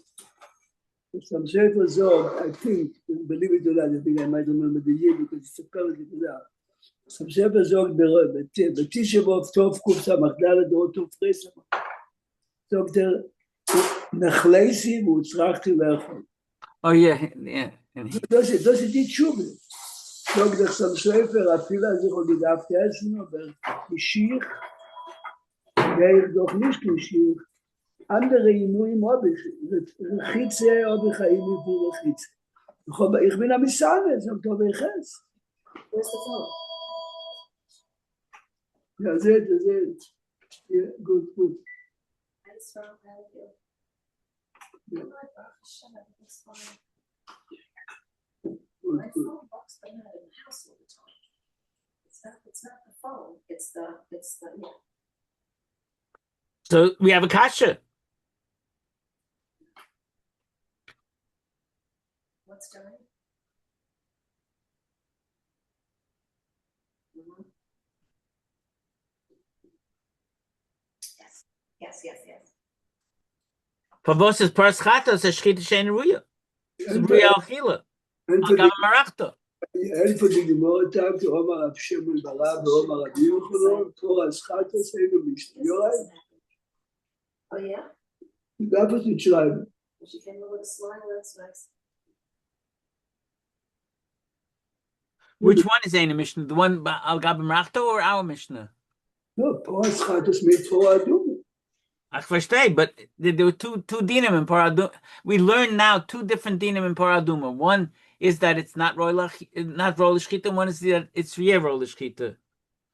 The Samsefer Zog, I think, believe it or not, I think I might remember the year because it's a color that is out. Samsefer Zog the Tisha B'Av Tov Kuf Samach Dalet or Tov Frei Samach. Dr. Nachleisi Mutzrachti Lechol. Oh yeah. Das ist die Tshuva. Dr. Samsefer Afila Zichol Gidaf Tessen, aber Mishich, der doch nicht Mishich. Andere Inuim habe ich. Chitze habe ich Inuim für Chitze. Ich bin am Isane, sagt er, ich es. Where's the phone? Ja, seht. Yeah, good. I just found out you. Yeah. It's fine. Good. My phone box, but not in the house all the time. It's It's not the phone. It's the yeah. So we have a kasha. What's done? Yes. Pavos is parschata, so shchita shein ruya. It's ruya achila. Agam marachta. אין פה דגמור אותם, כי אומר רב שמעון ברב ואומר רבי יוחנן, תור הסחטוס אינו משנה. You're Oh yeah? You darf es nicht schreiben. She came over with a smile. That's nice. Which one is Ein Mishnah? The one by Al Gab Marachta or our Mishnah? No, Tor הסחטוס mit Tor Adum. I understand, but there were two dinim in Paraduma. We learn now two different dinim in Paraduma. One is that it's not roy shchita. One is that it's riya roy shchita.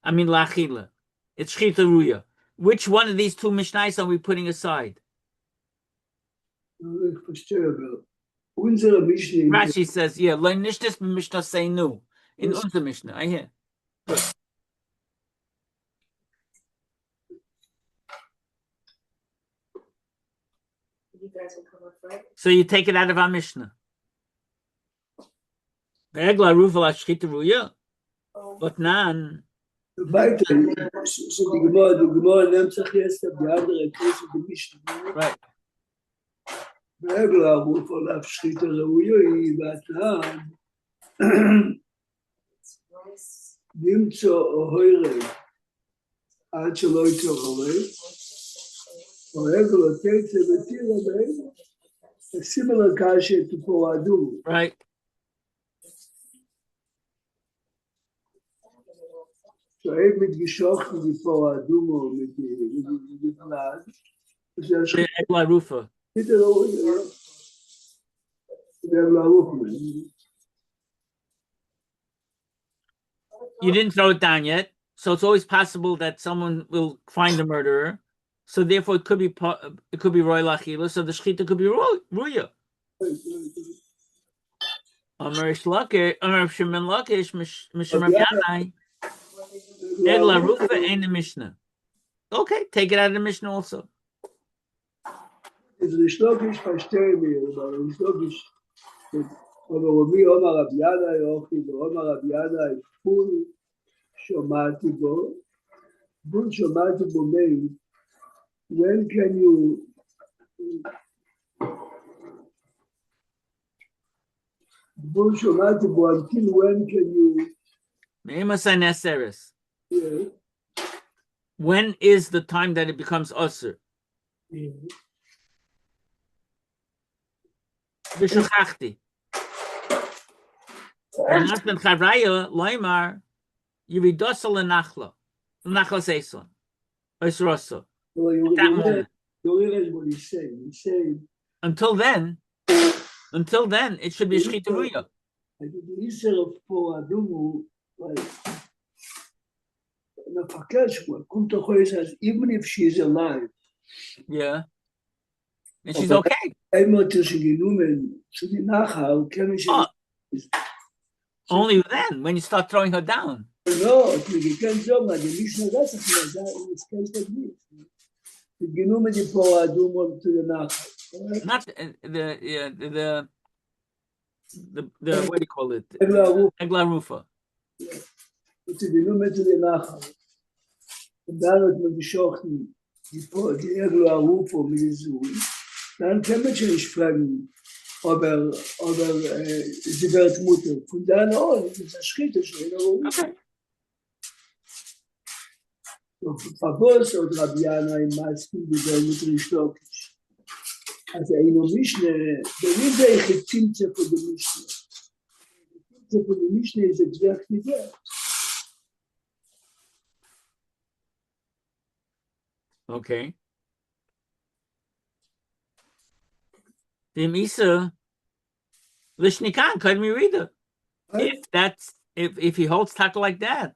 I mean lachila. It's shchita ruya. Which one of these two mishnayos are we putting aside? Ich verstehe aber. Unsere Mishnah. Rashi says, yeah, learn nishtis mishnah say nu. In unser Mishnah, I hear. Good. You guys will come up, right? So you take it out of our Mishnah. Ve'egla ruva la shchita ruya. But nan. Weiter, so die Gemara nimmt sich jetzt die andere Krise der Mishnah. Right. והגלה רוף עליו שחית ראויוי והתנן למצוא אוהרב עד שלא יתעורר והגלה תצא ותירה בהם similar kasha to Poadu. Right. So mit geschochten die Poadu mit die Blad. Egla rufa. You didn't throw it down yet, so it's always possible that someone will find the murderer. So therefore, it could be roy lachila. So the shchita could be ruya. Amar Shimon Lakish Mishmar Yanai Egla rufa and the Mishnah. Okay, take it out of the Mishnah also. Es ist logisch, verstehe mir, aber es ist logisch. Aber Rami Omar Rav Yanai Ochi, Omar Rav Yanai Ful Shomati Bo. Ful Shomati Bo means, when can you Ful Shomati Bo, until when can you Yes. When is the time that it becomes usher? V'shachachti. And Natan Charaya Loimar Yiridosal Nachla Seison Oisrosa. That moment. what he's saying. He's saying Until then, it should be a Shchita Ruya. the Isser of Poadumu, like the Fakashwa, Kumtochoy says, even if she's alive, Yeah. And she's okay. Only then, when you start throwing her down. No, you can't tell me. The Mishnah doesn't say that in this case like this. The Genume di Poadum to the Nachal. Not the what do you call it? Egla Rufa. The Genume to the Nachal. And then with the Shochni, the Egla Rufa mit Zui. Dann kann man schon nicht fragen, ob sie wird Mutter. Von da an, das ist ein Schritt, das ist Okay. Pavos und Rabbi Yanai im Masken, die werden mit Rishlokisch. Also in der Mischne, der nicht welche Zimtze von der Mischne. Die Zimtze von der Mischne ist exactly that. Okay. The Misa Lishnikan, couldn't we read it? If he holds taka like that.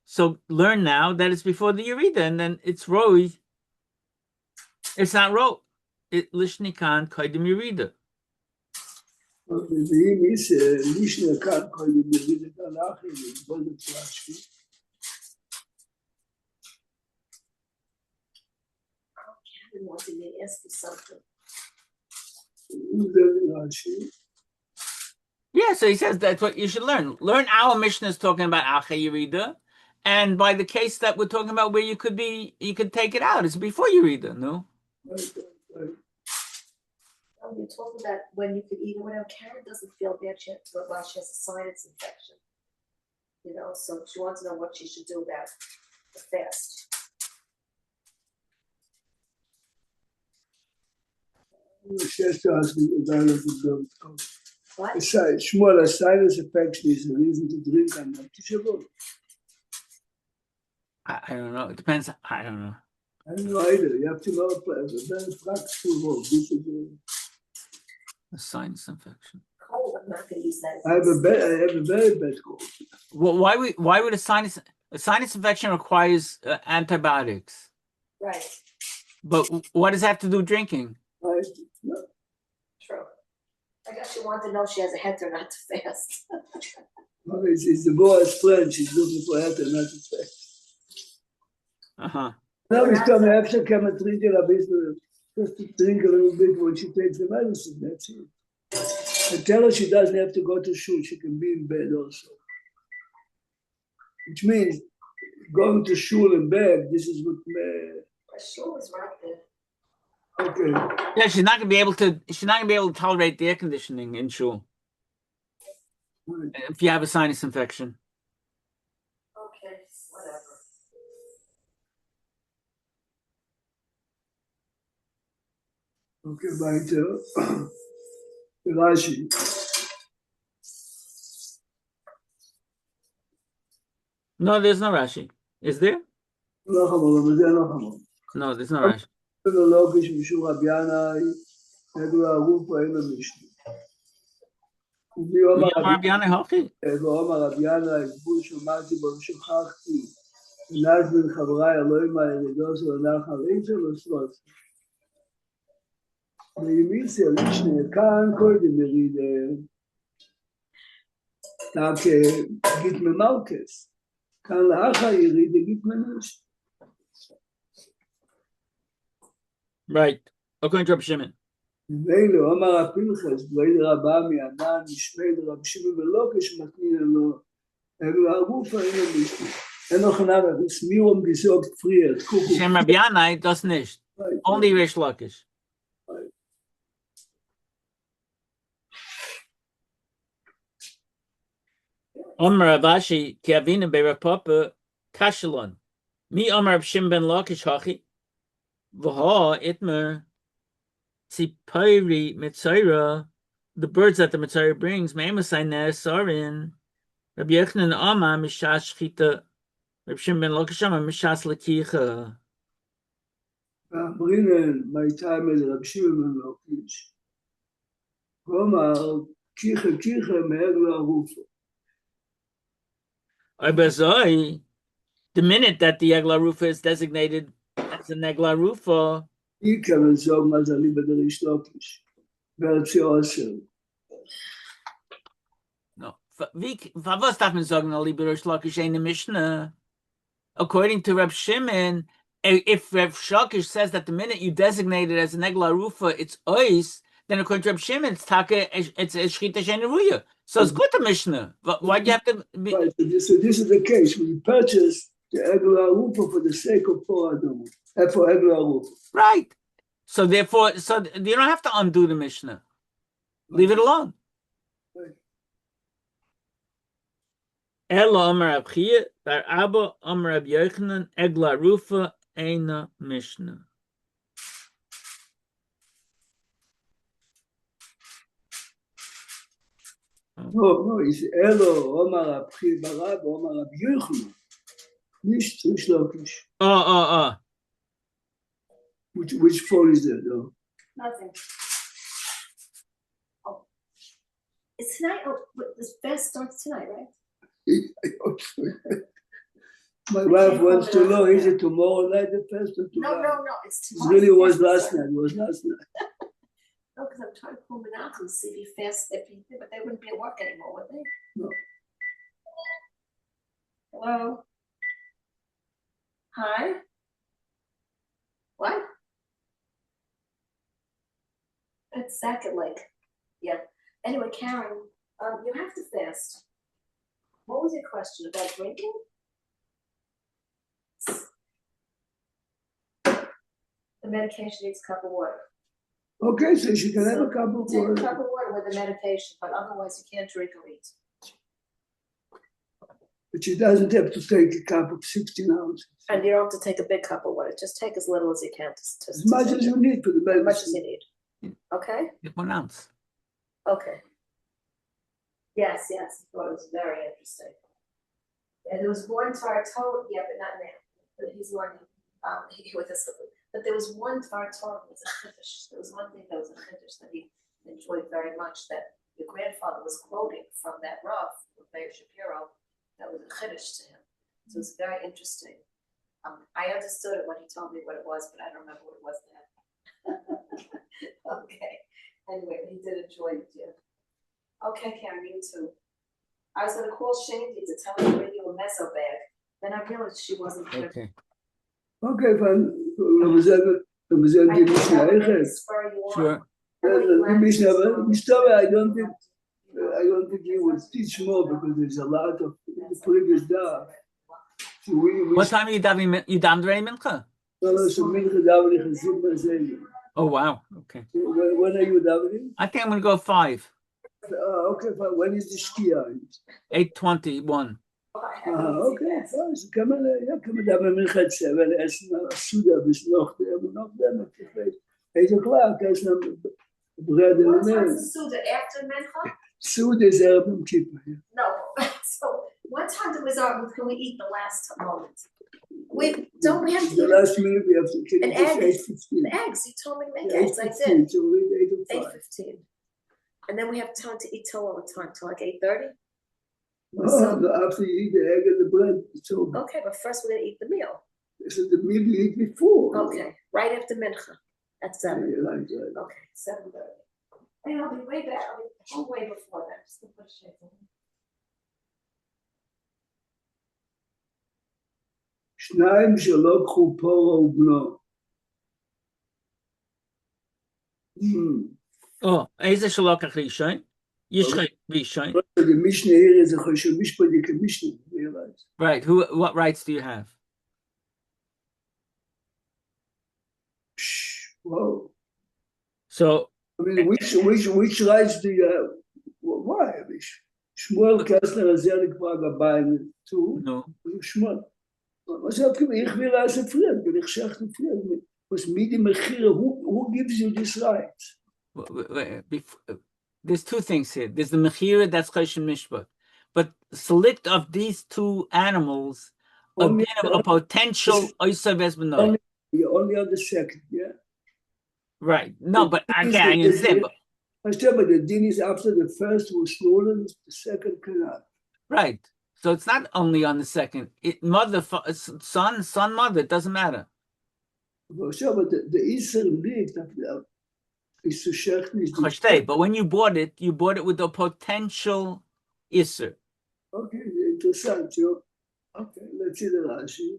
So learn now that it's before the Yerida, and then it's Roy. It's not Ro. It Lishnikan Kaidim Yerida. ואם Lishnikan Kaidim Yerida, been wanting me to ask you something. Rashi. Yeah, so he says that's what you should learn. Learn our Mishnah is talking about Acha Yerida, and by the case that we're talking about where you could take it out. It's before Yerida, no? Right. Oh, you're talking about when you could eat or whatever. Karen doesn't feel bad. She has a sinus infection. You know, so she wants to know what she should do about the fast. She has to ask me about it. What? Shmuel, a sinus infection is a reason to drink on that. I don't know. It depends. I don't know. I don't know either. You have to know a very practical role. This is A sinus infection. Cold. I'm not going to use that. I have a very bad cold. Well, why would a sinus infection requires antibiotics? Right. But what does that have to do with drinking? Right? No. True. I guess she wanted to know if she has a heter not to fast. No, it's the boy's friend. She's looking for help and not to fast. Now he's coming after come and drink a bit, just to drink a little bit when she takes the medicine. That's it. And tell her she doesn't have to go to shul. She can be in bed also. Which means going to shul and bed. This is what. Shul is right there. Okay. Yeah, she's not gonna be able to tolerate the air conditioning in shul Right. if you have a sinus infection. Okay, whatever. Okay, weiter. Rashi. No, there's no Rashi. Is there? לא חמור, אבל זה לא חמור. No, there's no Rashi. לא כשמשום רבי ינאי, נגלו הרוף ואין המשנה. ואומר רבי ינאי, גבול שמעתי בו ושכחתי, ונאז בין חבריי אלוהים הירידו של הנחל, אין שלו סלוץ. וימיציה לישנה, כאן קודם ירידה, רק גיד ממלכס, כאן לאחר ירידה גיד מנש. Right. According to Rabbi Shimon. ואילו אמר הפנחס, דברים רבה מענן, נשמע לרב שמעון ולא כשמתנין לו, אלו הגופה אין לו משנה. אין לו חננה, סמירום גיסוק פריאת, קוקו. Shem Rabbi Yanai does nicht. Only Rish Lakish. Omer Avashi, ki avinu be'Rav Papa, kashelon. Mi Omer Rav Shimon ben Lakish hachi, v'ha itmer, tzipayri mitzayra, the birds that the mitzayra brings, me'emasai ne'esarin, Rabbi Yochanan Amar mishas shchita, Rav Shimon ben Lakish Amar mishas lekicha. ברינן, מהייתם אל רב שמעון בן לקיש. ואומר, כיחה מעבר לערופו. Abazai, the minute that the Egla Rufa is designated as an Egla Rufa, איקה וזוג מזלי בדריש לקיש. בארצי עושר. no. Was darf man sagen, Ali B'Rish Lakish ain't a Mishnah? According to Reb Shimon, if Reb Shakish says that the minute you designate it as an Egla Rufa, it's Ois, then according to Reb Shimon, it's Shchita Sheneruya. So it's good to Mishnah. Why do you have to be? Right, so this is the case. When you purchase the Egla Arufa for the sake of poor Adam, for Egla Arufa. Right. So therefore, you don't have to undo the Mishnah. Leave it alone. Ela Amar Rab Chia, Bar Abba Amar Rab Yochanan, Egla Rufa, Eina Mishnah. No, it's Elo, Omar Rab Chia Barab, Omar Rab Yochanan. Nicht Rish Lakish. Which fall is that though? Nothing. Oh. It's tonight. Oh, the fast starts tonight, right? My wife wants to know, is it tomorrow night the fast or No, tomorrow? it's It tomorrow. really was last night. It was last night. No, because I'm trying to pull them out and see if he fasts every day, but they wouldn't be at work anymore, would they? No. Hello? Hi? What? secondly. Yeah. Anyway, Karen, you have to fast. What was your question about drinking? The medication needs a cup of water. Okay, so she can have So a cup of take a water. cup of water with the medication, but otherwise you can't drink or eat. But she doesn't have to take a cup of 16 ounces. And you don't have to take a big cup of water. Just take as little as you can. As much as you need for the As much as you medicine. need. Okay? 1 ounce. Okay. Yes, I thought it was very interesting. And there was one Tartot, yeah, but not now. But he's learning with this. But there was one Tartot that was a chiddush. There was one thing that was a chiddush that he enjoyed very much, that your grandfather was quoting from that Rav, Meir Shapiro, that was a chiddush to him. So it's very interesting. I understood it when he told me what it was, but I don't remember what it was then. Okay. Anyway, he did enjoy it, yeah. Okay, Karen, you too. I was gonna call Shandy to tell her to bring you a meso bag. Then I realized she wasn't gonna. Okay. Okay, fine. We zijn die Mishnah eigenlijk. Sure. The Mishnah, but Mishnah, I don't think he would teach more because there's a lot of the previous daf. So What time are you davening? You davened already mincha? So mincha davening is 7:00. Oh wow. Okay. So when are you davening? I think I'm gonna go 5. Okay, fine. When is the shkia? 8:21. Okay, fine. So come on davening mincha at 7. As now Suda is nog them. 8 o'clock. As now bread and What time milk. is Suda after Mincha? Suda is Yom Kippur. No, so what time can we eat the last moment? We have to The eat last minute we have to kill an it egg. 8:15. the eggs. You told me to make eggs. I did. 8:15, so we eat 8 o'clock. 8:15. And then we have time to eat till what time? Till like 8:30? After you eat the egg and the bread, it's over. Okay, but first we're gonna eat the meal. This is the meal you eat before. Okay, right after Mincha. At 7. Yeah, right. Okay, 7:30. And I'll be way back. I'll be way before that. Just to put shit in. שניים שלא קחו פורו ובנו. Oh, איזה שלא כך ראשון? Yishchai ראשון. The Mishnah here is a Choshen Mishpadik Mishnah, realize. Right. What rights do you have? Whoa. So I mean, which rights do you have? Why? Shmuel Kessler has כבר גביים too. no. שמואל. מה זה כאילו, איך מילה זה פריד, ולך שייך לפריד. Was midi mechira, who gives you this right? There's 2 things here. There's the mechira, that's choshen mishpat, but select of these 2 animals Only- again a potential oisav esbenoi. Only on the second, yeah. Right. No, but I can't understand. I said, but the din is after the first was stolen, the second cannot. Right. So it's not only on the second. Son, mother, it doesn't matter. But the Isser liegt is to shechnish. Choштei, but when you bought it with the potential Isser. Okay, interessant, so. Okay, let's see the Rashi.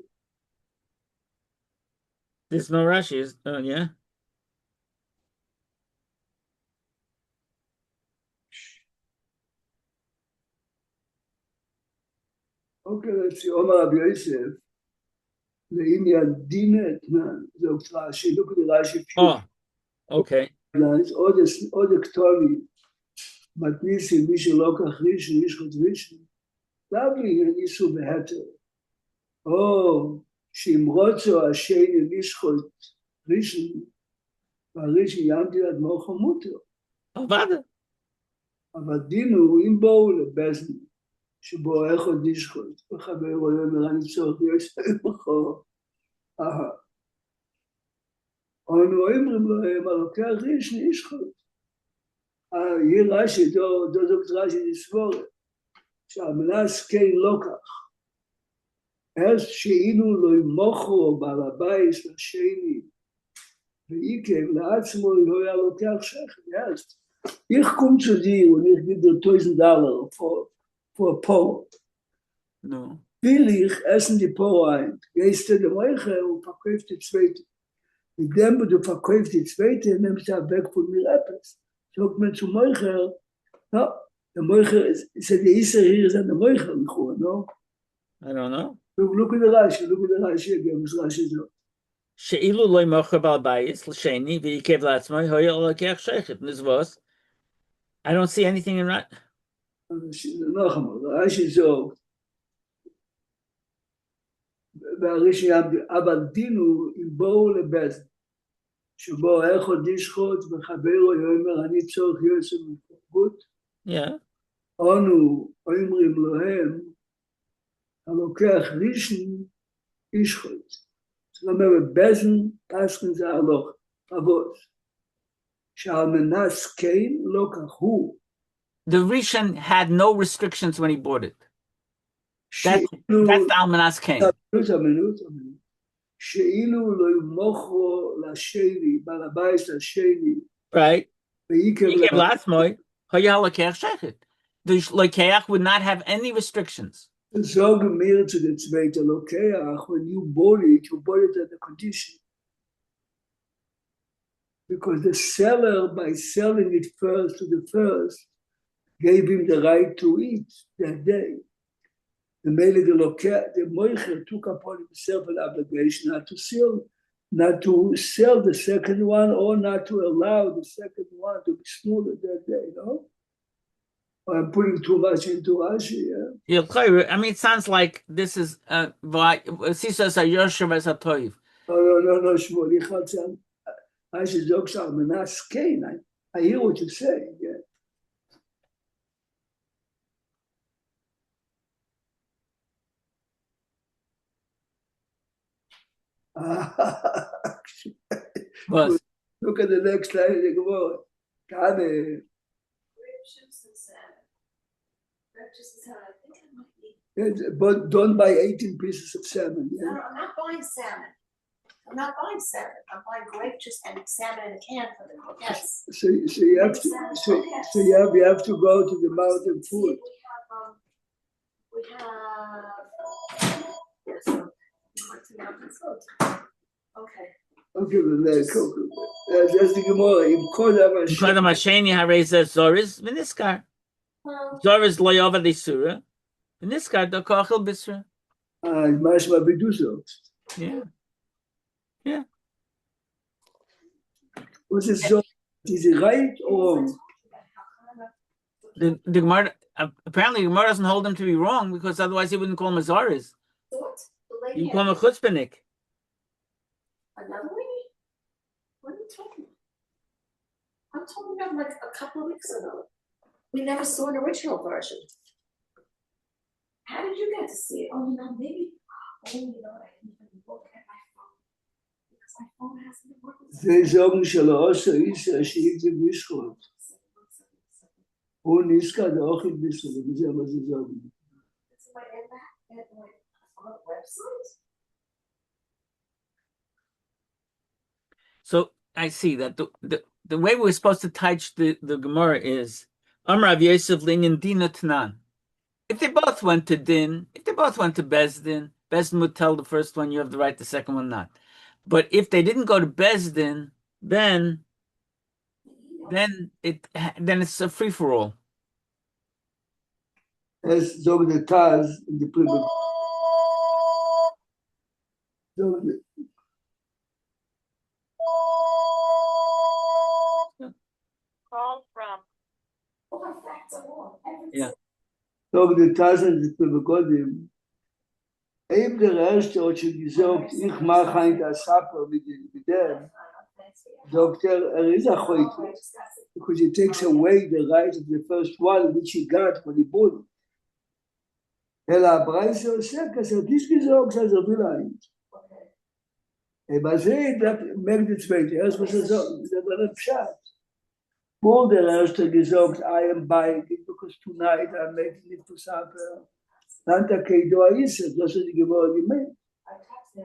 There's no Rashi, yeah? Okay, let's see. Omar Rabbi Yosef. לעניין דין אתנן, זאת רש"י, look at the Rashi. Oh, okay. עוד הקטוני, מתניסי, מי שלא כך רישי, ישחוט רישי, לאו לעניין איסור בהתר. או שאם רוצו השני לשחוט רישי, והרישי ימתי עד מוחו מותר. אבל דין הוא אם בואו לבזן, שבו איך עוד לשחוט, וחבר רואה מרני צורך יוסף מחור. אנו אומרים להם, הלוקח ריש לשחוט. יהיה רש"י, דוקטור רש"י לסבורת, שהמנס כן לוקח. אז שאילו לא ימוכו בעל הבית לשני, ואיקם לעצמו לא היה לוקח שכם. אז איך קום צודי, ואני אגיד $1,000 for a pole. No. Will ich essen die Pole ein, gehst du dem Eiche und verkauft die zweite. Mit dem, wo du verkaufst die zweite, nimmst du weg von mir etwas. Sagt man zu Meucher, no, der Meucher ist ja die Isser hier, ist an der Meucher gekommen, no? I don't know. Look at the Rashi again, was Rashi says. שאילו לא ימוכר בעל בייס לשני ויקב לעצמו, היה לוקח שייכת. And this was, I don't see anything in right. noch einmal, Rashi sagt, והראשי אבל דינו אם בואו לבז, שבו אחד ישחוט וחברו יאמר אני צורך יוסף מפקות, אנו אומרים להם, הלוקח ראשון ישחוט. זאת אומרת, בזן פסקן זה הלוך, אבות. שהמנס כן לא כך הוא. The Rishon had no restrictions when he bought it. That's the Almanas came. שאילו לא ימוכרו לשני, בעל הבית לשני. Right. ויקב לעצמו, היה לוקח שייכת. The Lokeach would not have any restrictions. So mir to the zweite Lokeach, when you bought it at the condition. Because the seller, by selling it first to the first, gave him the right to eat that day. The Moicher took upon himself an obligation not to sell the second one, or not to allow the second one to be slaughtered that day, no? I'm putting too much into Rashi, yeah? I mean, it sounds like this is Sisas HaYosher as HaToiv. No, Shmuel, Rashi Zok Salmanas Kain. I hear what you're saying, yeah. What? Look at the next line of the Gemara. Grape juice and salmon. Grape juice and salmon. I think I might need. But don't buy 18 pieces of salmon. Yeah? No, I'm not buying salmon. I'm buying grape juice and salmon in a can for them. Yes. So you have to you have to go to the mountain food. We have yes. Okay. Okay, that's the Gemara. Kodam Hasheni Hareza Zoris V'Niskar. Zoris lo yavad Isura. V'Niskar do kochel Bisra. Mashma B'Duso. Yeah. Was it so? Is it right or wrong? The Gemara, apparently the Gemara doesn't hold him to be wrong, because otherwise he wouldn't call him a Zoris. You call him a chutzpahnik. Another way? What are you talking about? I'm talking about like a couple of weeks ago. We never saw an original version. How did you get to see it? Oh, maybe. I didn't even look at my phone. Because my phone hasn't been working. They sagen Shalosh Isa she'it Bishkot. Und Niska der auch in Bishkot. Das ist was sie sagen. It's my on the website. So I see that the way we're supposed to teach the Gemara is Amar Rav Yosef Linyan Dina Tanan. If they both went to Din, if they both went to Bezdin, Bezdin would tell the first one you have the right, the second one not. But if they didn't go to Bezdin, then it's a free for all. As so the Taz in the Plymouth. Call from. Yeah. So the Taz in the Plymouth. Eben der Erste hat schon gesagt, ich mache ein das Sapper mit dem. Doctor, is a choice because it takes away the right of the first one which he got when he bought it. Ela Bryce said, "Because this is all as a blind." But they that make the zweite. Erst was so, that was a shot. Paul the Erste gesagt, I am buying it because tonight I'm making it for supper. Nanta Keido is it, das ist die Gemara gemeint.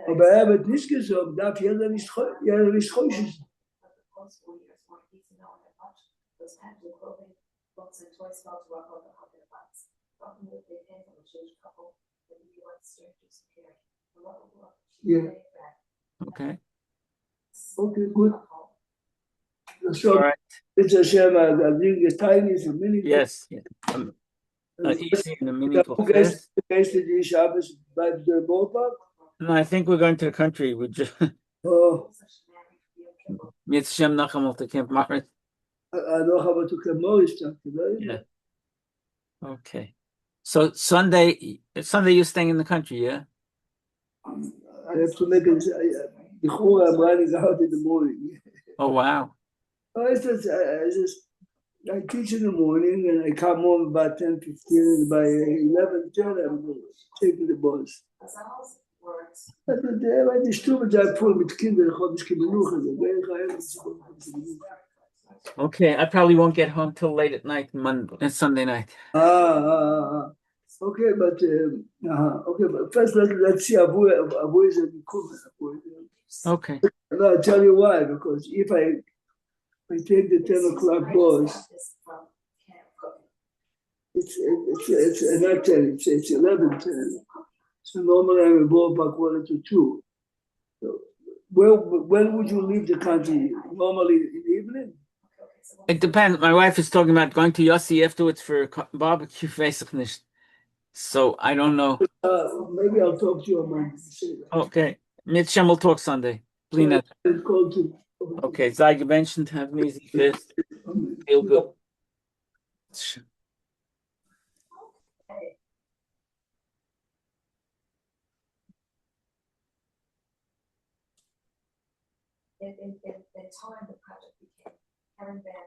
Aber wird nicht gesagt, darf jeder nicht scheuchen. Yeah. Okay. Okay, good. All So right. it's a shame I think the time is a minute. Yes. Easy and a meaningful fast. Guys, the Shabbos by the ballpark. No, I think we're going to the country. We just Oh, Mitzvah Nacham to Camp Marit. I know how to come more stuff, right? Yeah. Okay. So Sunday you're staying in the country, yeah? I have to make it. Before I'm running out in the morning. Oh wow. I teach in the morning and I come home about 10:15 and by 11:10 I'm taking the bus. I just too much I pull with Kinder, Okay, I probably won't get home till late at night, Monday and Sunday night. Okay, but okay, but first let's see Abu is a Okay. no, I'll tell you why, because if I take the 10 o'clock bus, it's not 10, it's 11:10. So normally I'm in ballpark 1 to 2. So when would you leave the country? Normally in the evening? It depends. My wife is talking about going to Yossi afterwards for barbecue, basically. So I don't know. Maybe I'll talk to you on Monday. Okay. Mitzvah will talk Sunday. Blina. Okay, sei gebencht, have an easy fast. Feel good. In time, the project became Karen Van